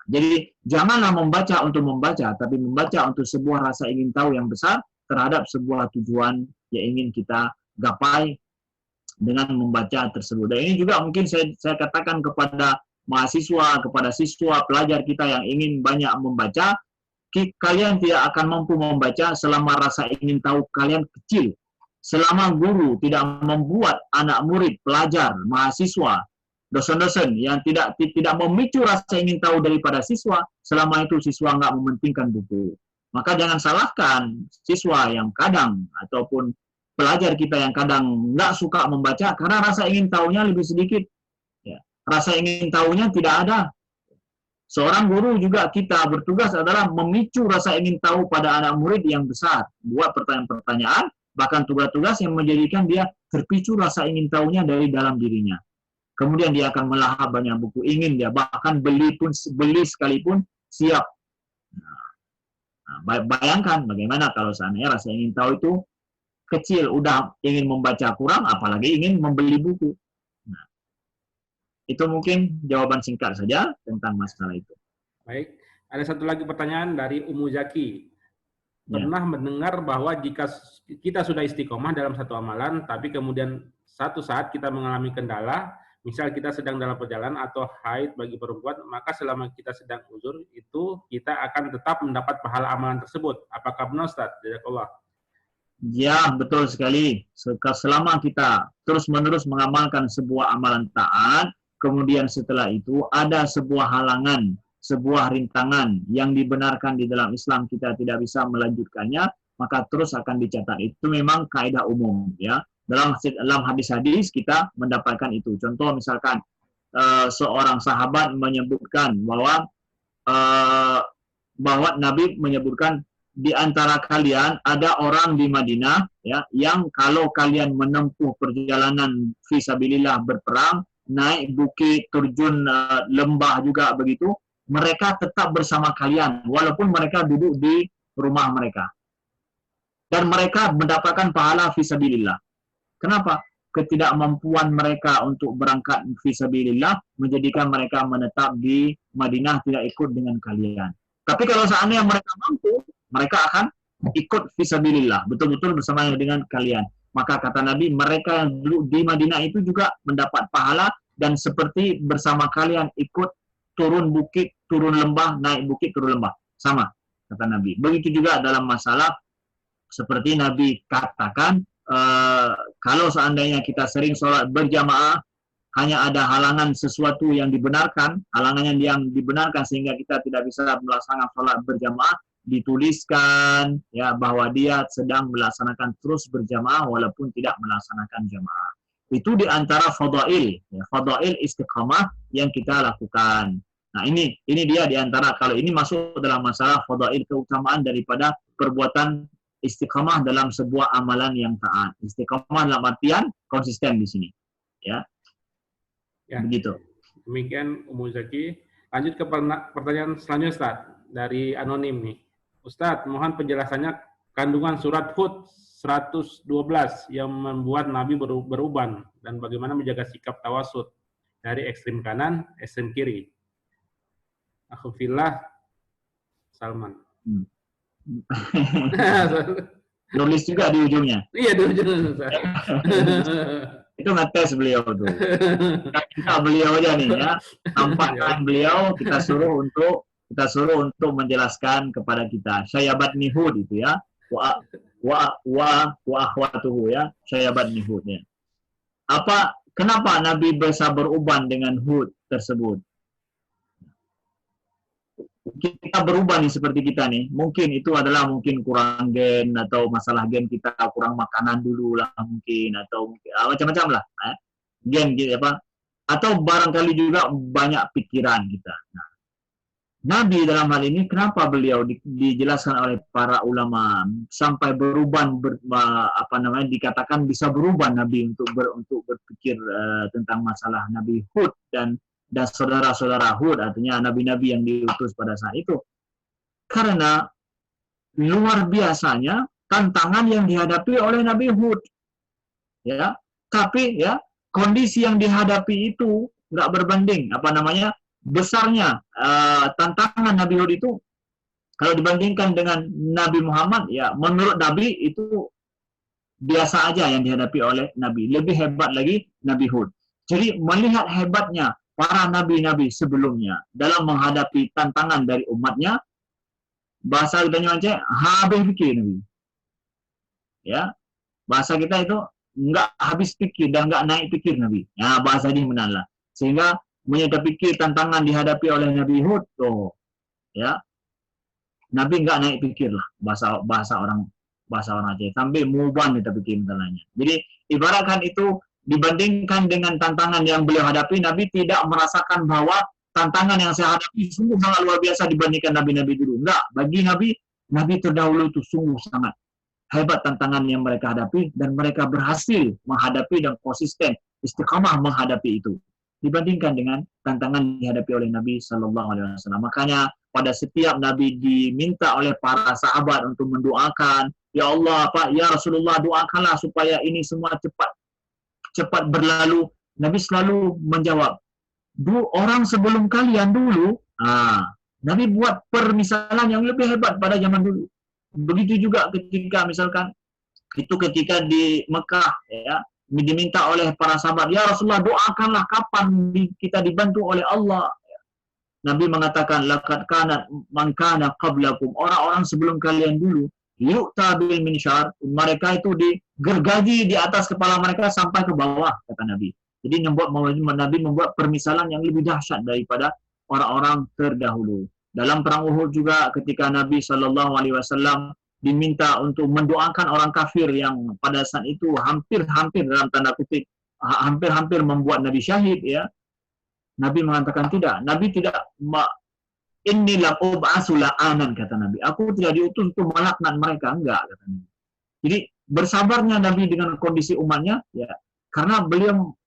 Jadi janganlah membaca untuk membaca, tapi membaca untuk sebuah rasa ingin tahu yang besar terhadap sebuah tujuan yang ingin kita gapai dengan membaca tersebut. Dan ini juga mungkin saya katakan kepada mahasiswa, kepada siswa, pelajar kita yang ingin banyak membaca, kalian tidak akan mampu membaca selama rasa ingin tahu kalian kecil. Selama guru tidak membuat anak murid, pelajar, mahasiswa, dosen-dosen yang tidak memicu rasa ingin tahu daripada siswa, selama itu siswa nggak mementingkan buku. Maka jangan salahkan siswa yang kadang ataupun pelajar kita yang kadang nggak suka membaca karena rasa ingin tahunya lebih sedikit. Ya. Rasa ingin tahunya tidak ada. Seorang guru juga kita bertugas adalah memicu rasa ingin tahu pada anak murid yang besar. Buat pertanyaan-pertanyaan, bahkan tugas-tugas yang menjadikan dia terpicu rasa ingin tahunya dari dalam dirinya. Kemudian dia akan melahap banyak buku, ingin dia bahkan beli sekalipun siap. Nah, bayangkan bagaimana kalau seandainya rasa ingin tahu itu kecil, udah ingin membaca kurang, apalagi ingin membeli buku. Nah, itu mungkin jawaban singkat saja tentang masalah itu. Baik, ada satu lagi pertanyaan dari Umu Zaki. Pernah mendengar bahwa jika kita sudah istiqomah dalam satu amalan, tapi kemudian satu saat kita mengalami kendala, misal kita sedang dalam perjalanan atau haid bagi perempuan, maka selama kita sedang uzur, itu kita akan tetap mendapat pahala amalan tersebut. Apakah benar, Ustaz? Jazakallah. Ya, betul sekali. Selama kita terus-menerus mengamalkan sebuah amalan taat, kemudian setelah itu ada sebuah halangan, sebuah rintangan yang dibenarkan di dalam Islam, kita tidak bisa melanjutkannya, maka terus akan dicatat. Itu memang kaidah umum, ya. Dalam hadis-hadis kita mendapatkan itu. Contoh misalkan seorang sahabat menyebutkan bahwa Nabi menyebutkan di antara kalian ada orang di Madinah, ya, yang kalau kalian menempuh perjalanan fisabilillah berperang, naik bukit, terjun lembah juga begitu, mereka tetap bersama kalian walaupun mereka duduk di rumah mereka. Dan mereka mendapatkan pahala fisabilillah. Kenapa? Ketidakmampuan mereka untuk berangkat fisabilillah menjadikan mereka menetap di Madinah tidak ikut dengan kalian. Tapi kalau seandainya mereka mampu, mereka akan ikut fisabilillah, betul-betul bersama dengan kalian. Maka kata Nabi, mereka yang duduk di Madinah itu juga mendapat pahala dan seperti bersama kalian ikut turun bukit, turun lembah, naik bukit, turun lembah. Sama, kata Nabi. Begitu juga dalam masalah seperti Nabi katakan, kalau seandainya kita sering sholat berjamaah, hanya ada halangan sesuatu yang dibenarkan, halangan yang dibenarkan sehingga kita tidak bisa melaksanakan sholat berjamaah, dituliskan ya bahwa dia sedang melaksanakan terus berjamaah walaupun tidak melaksanakan jamaah. Itu di antara fadail, ya, fadail istiqamah yang kita lakukan. Nah ini dia di antara, kalau ini masuk dalam masalah fadail, keutamaan daripada perbuatan istiqamah dalam sebuah amalan yang taat. Istiqamah dalam artian konsisten di sini. Ya. Begitu. Demikian Umu Zaki. Lanjut ke pertanyaan selanjutnya, Ustaz, dari anonim nih. Ustaz, mohon penjelasannya kandungan surat Hud 112 yang membuat Nabi beruban dan bagaimana menjaga sikap tawasud dari ekstrim kanan, ekstrim kiri. Akhufillah Salman. Nulis juga di ujungnya. Iya, di ujungnya. Itu ngetes beliau tuh. Kita beliau aja nih ya. Tampakkan beliau, kita suruh untuk menjelaskan kepada kita. Syayabat nihud itu ya. Wa akhwatuhu ya. Syayabat nihud ya. Kenapa Nabi bisa beruban dengan Hud tersebut? Kita berubah nih seperti kita nih, mungkin itu adalah kurang gen atau masalah gen kita, kurang makanan dulu lah mungkin, atau macam-macam lah gen gitu apa, atau barangkali juga banyak pikiran kita. Nah, Nabi dalam hal ini kenapa beliau dijelaskan oleh para ulama sampai beruban dikatakan bisa berubah Nabi untuk berpikir tentang masalah Nabi Hud dan saudara-saudara Hud, artinya nabi-nabi yang diutus pada saat itu. Karena luar biasanya tantangan yang dihadapi oleh Nabi Hud. Ya, tapi ya kondisi yang dihadapi itu nggak berbanding besarnya tantangan Nabi Hud itu kalau dibandingkan dengan Nabi Muhammad, ya menurut Nabi itu biasa aja yang dihadapi oleh Nabi. Lebih hebat lagi Nabi Hud. Jadi melihat hebatnya para nabi-nabi sebelumnya dalam menghadapi tantangan dari umatnya, bahasa kita nyuanceh habis pikir Nabi. Ya, bahasa kita itu nggak habis pikir dan nggak naik pikir Nabi. Ya, bahasa ini menala. Sehingga menyadari pikir tantangan dihadapi oleh Nabi Hud, ya, Nabi nggak naik pikir lah bahasa orang Aceh. Sampai muban kita pikir misalnya. Jadi ibaratkan itu dibandingkan dengan tantangan yang beliau hadapi, Nabi tidak merasakan bahwa tantangan yang saya hadapi sungguh sangat luar biasa dibandingkan nabi-nabi dulu. Enggak, bagi nabi terdahulu itu sungguh sangat hebat tantangan yang mereka hadapi, dan mereka berhasil menghadapi dan konsisten istiqamah menghadapi itu dibandingkan dengan tantangan dihadapi oleh Nabi Shallallahu Alaihi Wasallam. Makanya pada setiap Nabi diminta oleh para sahabat untuk mendoakan, ya Allah, Pak, ya Rasulullah, doakanlah supaya ini semua cepat berlalu. Nabi selalu menjawab, orang sebelum kalian dulu, Nabi buat permisalan yang lebih hebat pada zaman dulu. Begitu juga ketika misalkan itu ketika di Mekah, ya, diminta oleh para sahabat, ya Rasulullah, doakanlah kapan kita dibantu oleh Allah. Nabi mengatakan, laqad kana man kana qablakum, orang-orang sebelum kalian dulu, yu'ta bil minsyar, mereka itu digergaji di atas kepala mereka sampai ke bawah, kata Nabi. Jadi Nabi membuat permisalan yang lebih dahsyat daripada orang-orang terdahulu. Dalam perang Uhud juga ketika Nabi Shallallahu Alaihi Wasallam diminta untuk mendoakan orang kafir yang pada saat itu hampir dalam tanda kutip hampir membuat Nabi syahid, ya. Nabi mengatakan tidak. Nabi tidak inilah ub'atsu la'anan, kata Nabi. Aku tidak diutus untuk melaknat mereka, enggak, kata Nabi. Jadi bersabarnya Nabi dengan kondisi umatnya, ya, karena beliau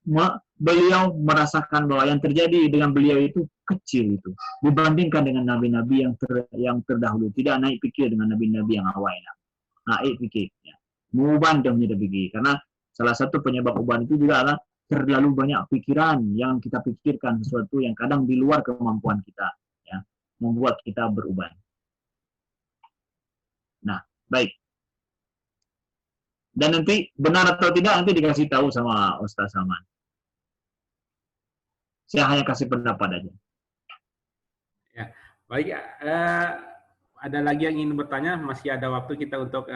merasakan bahwa yang terjadi dengan beliau itu kecil itu dibandingkan dengan nabi-nabi yang terdahulu. Tidak naik pikir dengan nabi-nabi yang awal. Naik pikir, ya. Mengubah dan menjadi pikir. Karena salah satu penyebab uban itu juga adalah terlalu banyak pikiran yang kita pikirkan sesuatu yang kadang di luar kemampuan kita, ya, membuat kita beruban. Nah, baik. Dan nanti benar atau tidak nanti dikasih tahu sama Ustaz Salman. Saya hanya kasih pendapat aja. Ya, baik. Ada lagi yang ingin bertanya? Masih ada waktu kita untuk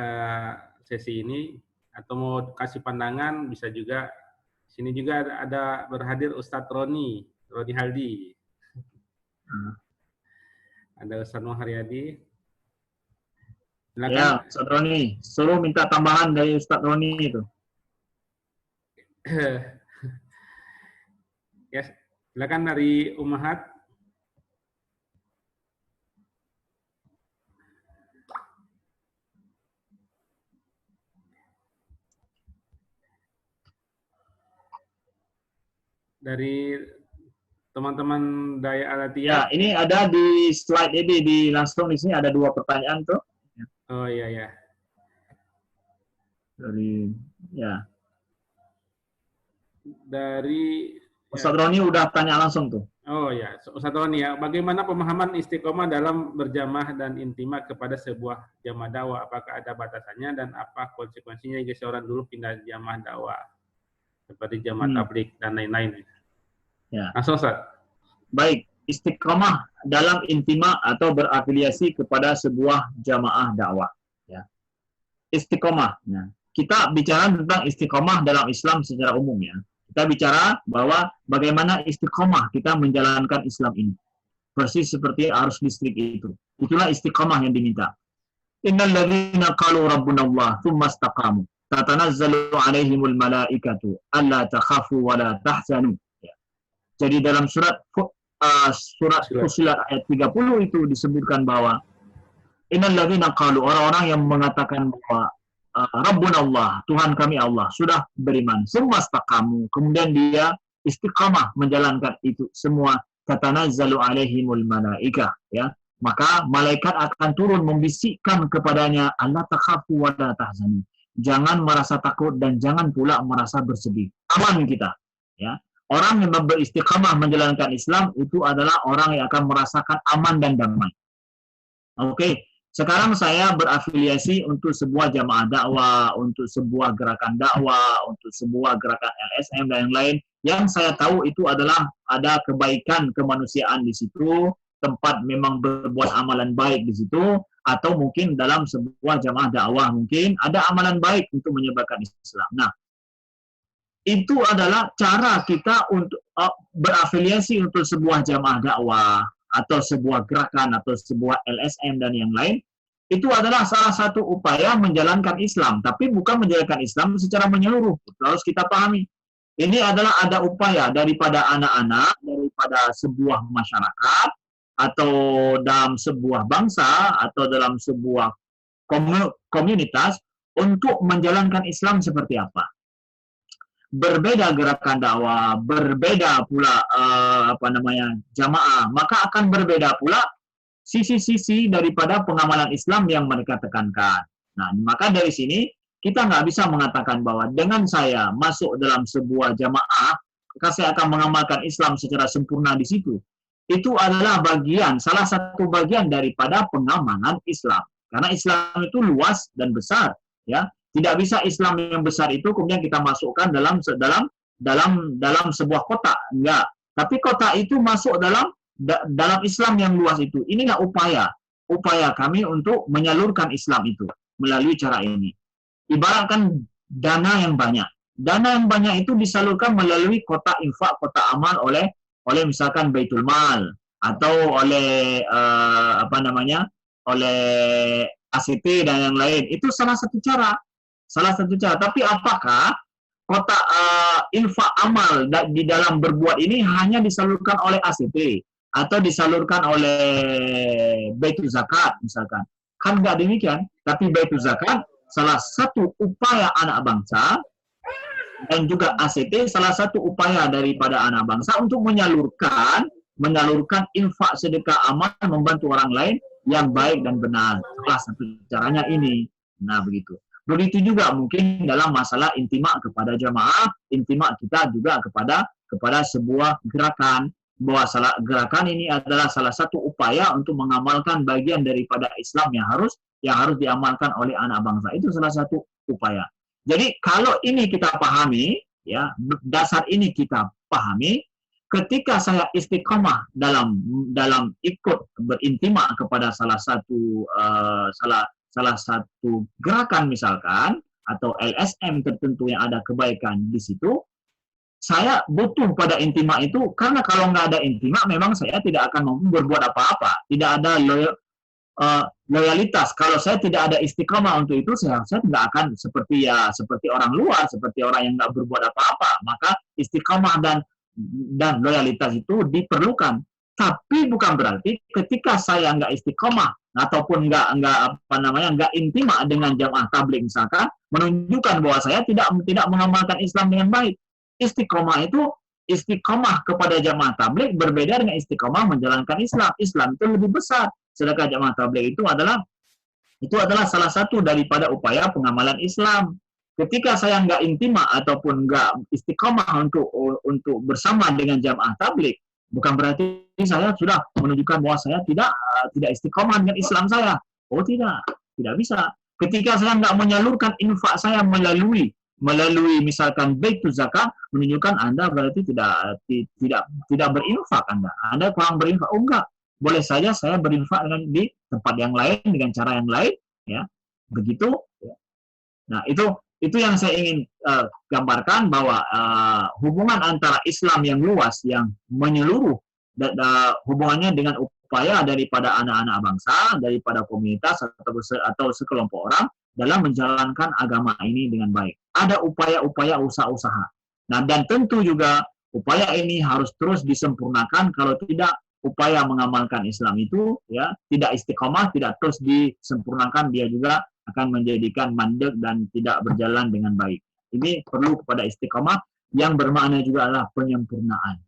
sesi ini. Atau mau kasih pandangan, bisa juga. Sini juga ada berhadir Ustadz Roni Haldi. Ada Ustadz Muharyadi. Silakan. Ya, Ustadz Roni. Suruh minta tambahan dari Ustadz Roni itu. Ya, silakan dari Ummahat. Dari teman-teman Daya Alatia. Ya, ini ada di slide ini, langsung di sini ada 2 pertanyaan tuh. Oh iya ya. Dari Ustadz Roni udah tanya langsung tuh. Oh ya, Ustadz Roni ya. Bagaimana pemahaman istiqomah dalam berjamaah dan intimah kepada sebuah jamaah dakwah? Apakah ada batasannya dan apa konsekuensinya jika seorang dulu pindah jamaah dakwah seperti jamaah tabligh dan lain-lain? Ya. Langsung Ustadz. Baik, istiqomah dalam intimah atau berafiliasi kepada sebuah jamaah dakwah. Ya. Istiqomah. Nah, kita bicara tentang istiqomah dalam Islam secara umum, ya. Kita bicara bahwa bagaimana istiqomah kita menjalankan Islam ini. Persis seperti arus listrik itu. Itulah istiqomah yang diminta. Innal ladzina qalu rabbunallah tsumma istaqamu tatanazzalu 'alaihimul malaikatu alla takhafu wa la tahzanu. Ya. Jadi dalam surat Fussilat ayat 30 itu disebutkan bahwa innal ladzina qalu, orang-orang yang mengatakan bahwa Rabbunallah, Tuhan kami Allah, sudah beriman, sumastaqamu, kemudian dia istiqamah menjalankan itu semua, tatanazzalu alaihimul malaikah, ya, maka malaikat akan turun membisikkan kepadanya, alla takhafu wa la tahzanu, jangan merasa takut dan jangan pula merasa bersedih, aman kita, ya. Orang yang beristiqamah menjalankan Islam itu adalah orang yang akan merasakan aman dan damai. Oke. Sekarang saya berafiliasi untuk sebuah jamaah dakwah, untuk sebuah gerakan dakwah, untuk sebuah gerakan LSM dan lain-lain. Yang saya tahu itu adalah ada kebaikan kemanusiaan di situ, tempat memang berbuat amalan baik di situ, atau mungkin dalam sebuah jamaah dakwah mungkin ada amalan baik untuk menyebarkan Islam. Nah, itu adalah cara kita untuk berafiliasi untuk sebuah jamaah dakwah, atau sebuah gerakan, atau sebuah LSM dan yang lain. Itu adalah salah satu upaya menjalankan Islam, tapi bukan menjalankan Islam secara menyeluruh. Harus kita pahami. Ini adalah ada upaya daripada anak-anak, daripada sebuah masyarakat, atau dalam sebuah bangsa, atau dalam sebuah komunitas untuk menjalankan Islam seperti apa. Berbeda gerakan dakwah, berbeda pula jamaah, maka akan berbeda pula sisi-sisi daripada pengamalan Islam yang mereka tekankan. Nah, maka dari sini kita nggak bisa mengatakan bahwa dengan saya masuk dalam sebuah jamaah, maka saya akan mengamalkan Islam secara sempurna di situ. Itu adalah salah satu bagian daripada pengamalan Islam. Karena Islam itu luas dan besar, ya. Tidak bisa Islam yang besar itu kemudian kita masukkan dalam sebuah kota, enggak. Tapi kota itu masuk dalam Islam yang luas itu. Inilah upaya kami untuk menyalurkan Islam itu melalui cara ini. Ibaratkan dana yang banyak. Dana yang banyak itu disalurkan melalui kota infak, kota amal oleh misalkan Baitul Mal atau oleh oleh ACT dan yang lain. Itu salah satu cara. Tapi apakah kota infak amal di dalam berbuat ini hanya disalurkan oleh ACT atau disalurkan oleh Baitul Zakat misalkan? Kan nggak demikian. Tapi Baitul Zakat salah satu upaya anak bangsa, dan juga ACT salah satu upaya daripada anak bangsa untuk menyalurkan infak sedekah amal membantu orang lain yang baik dan benar. Salah satu caranya ini. Nah, begitu. Begitu juga mungkin dalam masalah intimak kepada jamaah, intimak kita juga kepada sebuah gerakan, bahwa gerakan ini adalah salah satu upaya untuk mengamalkan bagian daripada Islam yang harus diamalkan oleh anak bangsa. Itu salah satu upaya. Jadi kalau ini kita pahami, ya, dasar ini kita pahami, ketika saya istiqomah dalam ikut berintimak kepada salah satu gerakan misalkan, atau LSM tertentu yang ada kebaikan di situ, saya butuh pada intimak itu, karena kalau nggak ada intimak memang saya tidak akan mampu berbuat apa-apa. Tidak ada loyalitas. Kalau saya tidak ada istiqomah untuk itu, saya tidak akan seperti orang luar, seperti orang yang nggak berbuat apa-apa. Maka istiqomah dan loyalitas itu diperlukan. Tapi bukan berarti ketika saya nggak istiqomah ataupun nggak intimak dengan jamaah tabligh misalkan, menunjukkan bahwa saya tidak mengamalkan Islam dengan baik. Istiqomah kepada jamaah tabligh berbeda dengan istiqomah menjalankan Islam. Islam itu lebih besar. Sedangkan jamaah tabligh itu adalah salah satu daripada upaya pengamalan Islam. Ketika saya nggak intimak ataupun nggak istiqomah untuk bersama dengan jamaah tabligh, bukan berarti saya sudah menunjukkan bahwa saya tidak istiqomah dengan Islam saya. Oh, tidak bisa. Ketika saya nggak menyalurkan infak saya melalui misalkan Baitul Zakat, menunjukkan Anda berarti tidak berinfak Anda kurang berinfak. Oh, enggak. Boleh saja saya berinfak di tempat yang lain dengan cara yang lain, ya. Begitu, ya. Nah, itu yang saya ingin gambarkan, bahwa hubungan antara Islam yang luas, yang menyeluruh, hubungannya dengan upaya daripada anak-anak bangsa, daripada komunitas atau sekelompok orang dalam menjalankan agama ini dengan baik. Ada upaya-upaya usaha-usaha. Nah, dan tentu juga upaya ini harus terus disempurnakan. Kalau tidak, upaya mengamalkan Islam itu, ya, tidak istiqomah, tidak terus disempurnakan, dia juga akan menjadikan mandek dan tidak berjalan dengan baik. Ini perlu kepada istiqomah yang bermakna juga adalah penyempurnaan.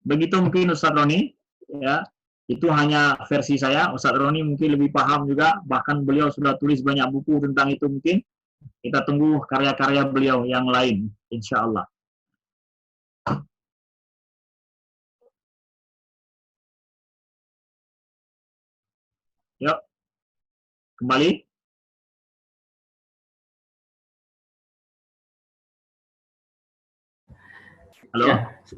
Begitu mungkin Ustaz Roni, ya. Itu hanya versi saya. Ustaz Roni mungkin lebih paham juga, bahkan beliau sudah tulis banyak buku tentang itu mungkin. Kita tunggu karya-karya beliau yang lain, insya Allah. Yuk, kembali. Halo?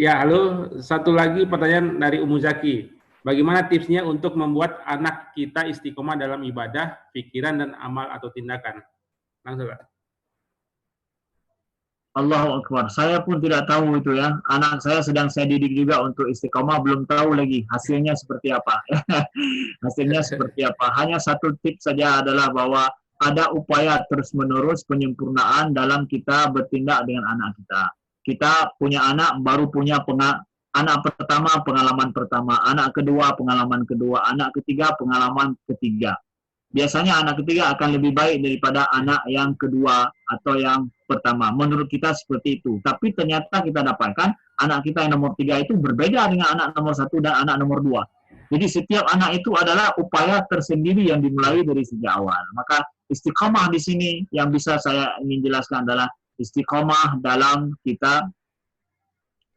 Ya, halo. Satu lagi pertanyaan dari Umu Zaki. Bagaimana tipsnya untuk membuat anak kita istiqomah dalam ibadah, pikiran, dan amal atau tindakan? Langsung, Pak. Allahu Akbar. Saya pun tidak tahu itu ya. Anak saya sedang saya didik juga untuk istiqomah, belum tahu lagi hasilnya seperti apa. Hasilnya seperti apa. Hanya satu tips saja adalah bahwa ada upaya terus-menerus penyempurnaan dalam kita bertindak dengan anak kita. Kita punya anak, baru punya anak pertama pengalaman pertama, anak kedua pengalaman kedua, anak ketiga pengalaman ketiga. Biasanya anak ketiga akan lebih baik daripada anak yang kedua atau yang pertama. Menurut kita seperti itu. Tapi ternyata kita dapatkan anak kita yang nomor 3 itu berbeda dengan anak nomor 1 dan anak nomor 2. Jadi setiap anak itu adalah upaya tersendiri yang dimulai dari sejak awal. Maka istiqomah di sini yang bisa saya ingin jelaskan adalah istiqomah dalam kita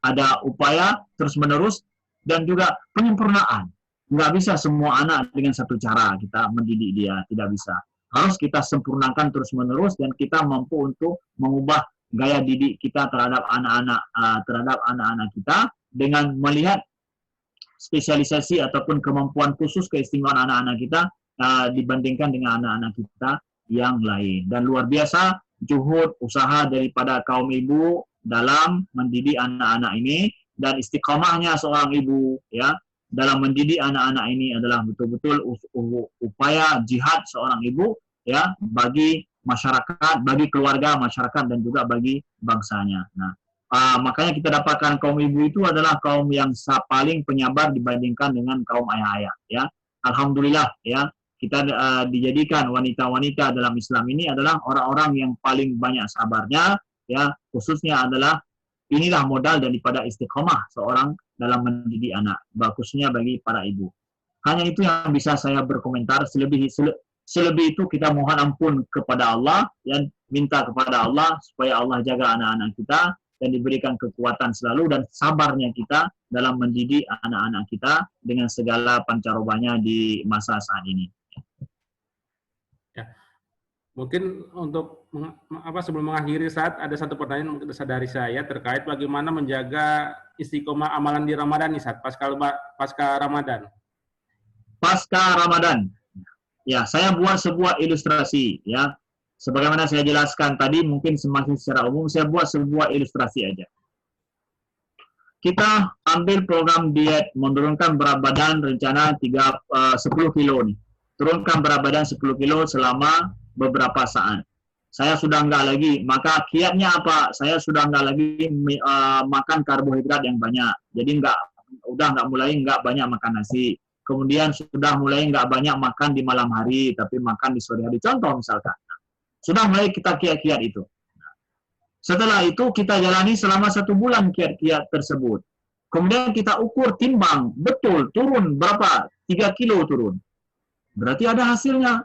ada upaya terus-menerus dan juga penyempurnaan. Nggak bisa semua anak dengan satu cara kita mendidik dia, tidak bisa. Harus kita sempurnakan terus-menerus dan kita mampu untuk mengubah gaya didik kita terhadap anak-anak kita dengan melihat spesialisasi ataupun kemampuan khusus keistimewaan anak-anak kita dibandingkan dengan anak-anak kita yang lain. Dan luar biasa juhud usaha daripada kaum ibu dalam mendidik anak-anak ini, dan istiqomahnya seorang ibu ya dalam mendidik anak-anak ini adalah betul-betul upaya jihad seorang ibu ya bagi masyarakat, bagi keluarga, masyarakat dan juga bagi bangsanya. Nah, makanya kita dapatkan kaum ibu itu adalah kaum yang paling penyabar dibandingkan dengan kaum ayah-ayah ya. Alhamdulillah ya, kita dijadikan wanita-wanita dalam Islam ini adalah orang-orang yang paling banyak sabarnya ya, khususnya adalah inilah modal daripada istiqomah seorang dalam mendidik anak, khususnya bagi para ibu. Hanya itu yang bisa saya berkomentar. Selebih itu kita mohon ampun kepada Allah dan minta kepada Allah supaya Allah jaga anak-anak kita dan diberikan kekuatan selalu dan sabarnya kita dalam mendidik anak-anak kita dengan segala pancarobanya di masa saat ini. Ya. Mungkin untuk sebelum mengakhiri saat ada satu pertanyaan mungkin dari saya terkait bagaimana menjaga istiqomah amalan di Ramadan nih saat pasca Ramadan. Pasca Ramadan. Ya, saya buat sebuah ilustrasi ya. Sebagaimana saya jelaskan tadi, mungkin semakin secara umum saya buat sebuah ilustrasi aja. Kita ambil program diet menurunkan berat badan rencana 10 kilo nih. Turunkan berat badan 10 kilo selama beberapa saat. Saya sudah enggak lagi, maka kiatnya apa? Saya sudah enggak lagi makan karbohidrat yang banyak. Jadi udah mulai enggak banyak makan nasi. Kemudian sudah mulai enggak banyak makan di malam hari, tapi makan di sore hari. Contoh misalkan. Sudah mulai kita kiat-kiat itu. Setelah itu kita jalani selama 1 bulan kiat-kiat tersebut. Kemudian kita ukur, timbang, betul turun berapa? 3 kilo turun. Berarti ada hasilnya.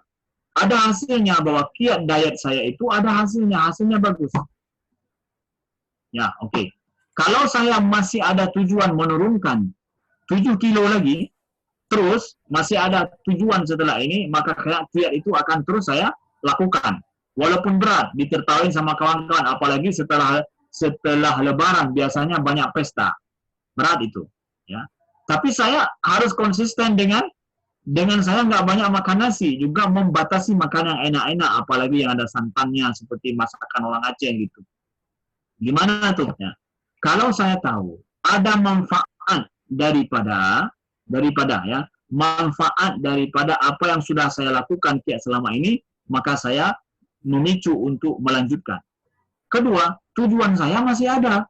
Ada hasilnya bahwa kiat diet saya itu ada hasilnya bagus. Ya, oke. Kalau saya masih ada tujuan menurunkan 7 kilo lagi, terus masih ada tujuan setelah ini, maka kiat itu akan terus saya lakukan. Walaupun berat, ditertawain sama kawan-kawan, apalagi setelah lebaran biasanya banyak pesta. Berat itu, ya. Tapi saya harus konsisten dengan saya nggak banyak makan nasi, juga membatasi makan yang enak-enak, apalagi yang ada santannya seperti masakan orang Aceh gitu. Gimana tuh? Ya. Kalau saya tahu ada manfaat daripada apa yang sudah saya lakukan selama ini, maka saya memicu untuk melanjutkan. Kedua, tujuan saya masih ada.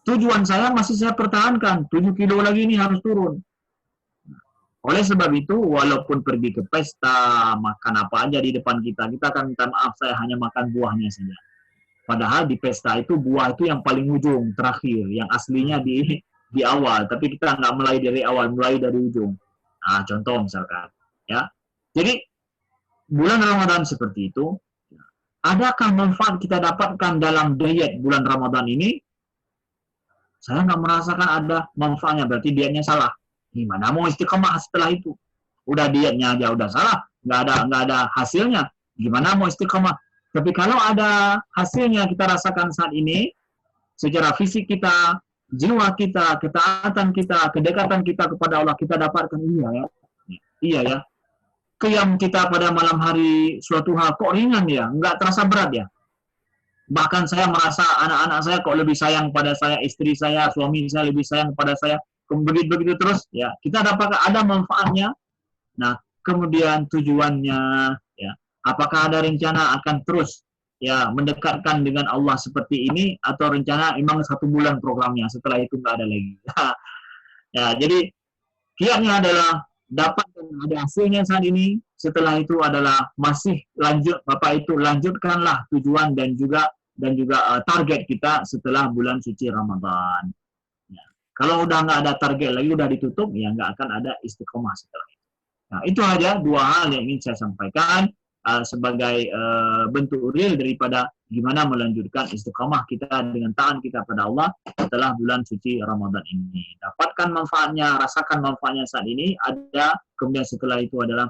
Tujuan saya masih saya pertahankan. 7 kilo lagi ini harus turun. Oleh sebab itu, walaupun pergi ke pesta, makan apa aja di depan kita akan minta maaf, saya hanya makan buahnya saja. Padahal di pesta itu, buah itu yang paling ujung, terakhir. Yang aslinya di awal. Tapi kita nggak mulai dari awal, mulai dari ujung. Nah, contoh misalkan. Ya. Jadi, bulan Ramadan seperti itu, adakah manfaat kita dapatkan dalam diet bulan Ramadan ini? Saya nggak merasakan ada manfaatnya, berarti dietnya salah. Gimana mau istiqomah setelah itu? Udah dietnya aja udah salah, nggak ada hasilnya. Gimana mau istiqomah? Tapi kalau ada hasilnya kita rasakan saat ini, secara fisik kita, jiwa kita, ketaatan kita, kedekatan kita kepada Allah, kita dapatkan iya ya. Qiyam kita pada malam hari suatu hal kok ringan ya, nggak terasa berat ya. Bahkan saya merasa anak-anak saya kok lebih sayang pada saya, istri saya, suami saya lebih sayang pada saya. Begitu terus, ya kita dapatkan ada manfaatnya. Nah, kemudian tujuannya, ya apakah ada rencana akan terus ya mendekatkan dengan Allah seperti ini, atau rencana memang 1 bulan programnya, setelah itu nggak ada lagi. Ya, jadi kiatnya adalah dapat ada hasilnya saat ini, setelah itu adalah masih lanjut, lanjutkanlah tujuan dan juga target kita setelah bulan suci Ramadan. Ya. Kalau udah nggak ada target lagi, udah ditutup, ya nggak akan ada istiqomah setelah itu. Nah, itu aja 2 hal yang ingin saya sampaikan sebagai bentuk real daripada gimana melanjutkan istiqamah kita dengan taat kita pada Allah setelah bulan suci Ramadan ini. Dapatkan manfaatnya, rasakan manfaatnya saat ini ada, kemudian setelah itu adalah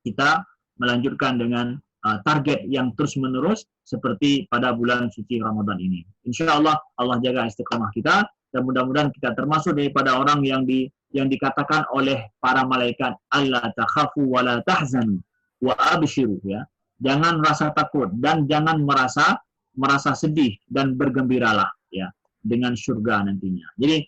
kita melanjutkan dengan target yang terus-menerus seperti pada bulan suci Ramadan ini. Insya Allah, Allah jaga istiqamah kita, dan mudah-mudahan kita termasuk daripada orang yang dikatakan oleh para malaikat, Allah takhafu wa la tahzanu wa abshiru, ya. Jangan merasa takut dan jangan merasa sedih, dan bergembiralah ya dengan surga nantinya. Jadi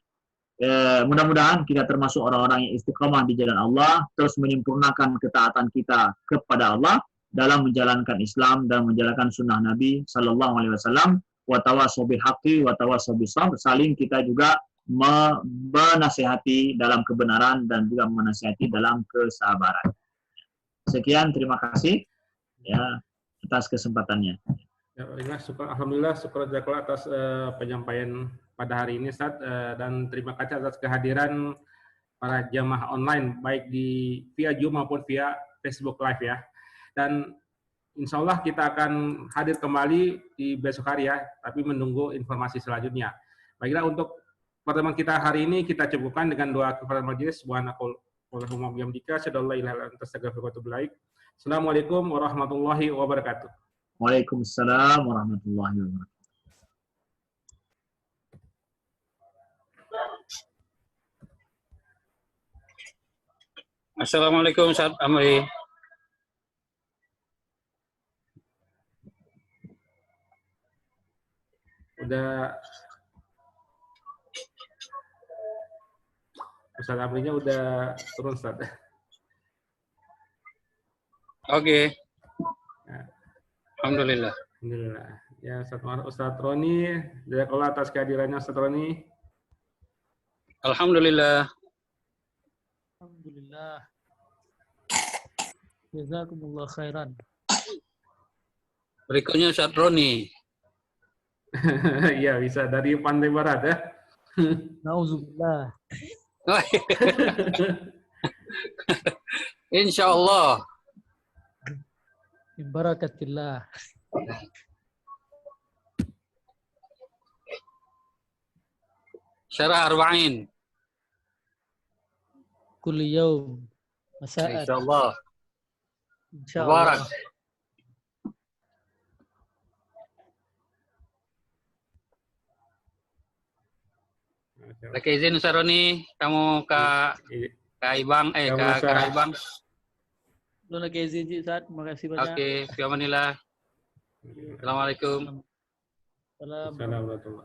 mudah-mudahan kita termasuk orang-orang yang istiqamah di jalan Allah, terus menyempurnakan ketaatan kita kepada Allah dalam menjalankan Islam dan menjalankan sunnah Nabi Sallallahu Alaihi Wasallam. Wa tawassaw bil haqqi wa tawassaw bis sabr. Saling kita juga menasihati dalam kebenaran dan juga menasihati dalam kesabaran. Sekian, terima kasih ya atas kesempatannya. Ya, alhamdulillah, syukur jazakallah atas penyampaian pada hari ini, Ustaz, dan terima kasih atas kehadiran para jamaah online baik di via Zoom maupun via Facebook Live ya. Dan insya Allah kita akan hadir kembali di besok hari ya, tapi menunggu informasi selanjutnya. Baiklah, untuk pertemuan kita hari ini kita cukupkan dengan doa kepada majelis. Assalamualaikum warahmatullahi wabarakatuh. Waalaikumsalam warahmatullahi wabarakatuh. Assalamualaikum Ustaz Amri. Udah Ustaz Amrinya udah turun, Ustaz. Oke. Alhamdulillah. Alhamdulillah. Ya, Ustaz Roni, jazakallah atas kehadirannya, Ustaz Roni. Alhamdulillah. Alhamdulillah. Jazakumullah khairan. Berikutnya Ustaz Roni. Iya, bisa dari Pantai Barat ya. Nauzubillah. Insya Allah. Barakatillah. Syarah Arba'in. Kulli yaum. Masa'at. Insya Allah. Insya Mubarak. Allah. Pakai izin Ustaz Roni, kamu ke Ibang, ke Ibang. Lu lagi izin Ustaz, terima kasih banyak. Oke, fi amanillah. Assalamualaikum. Salam. Assalamualaikum.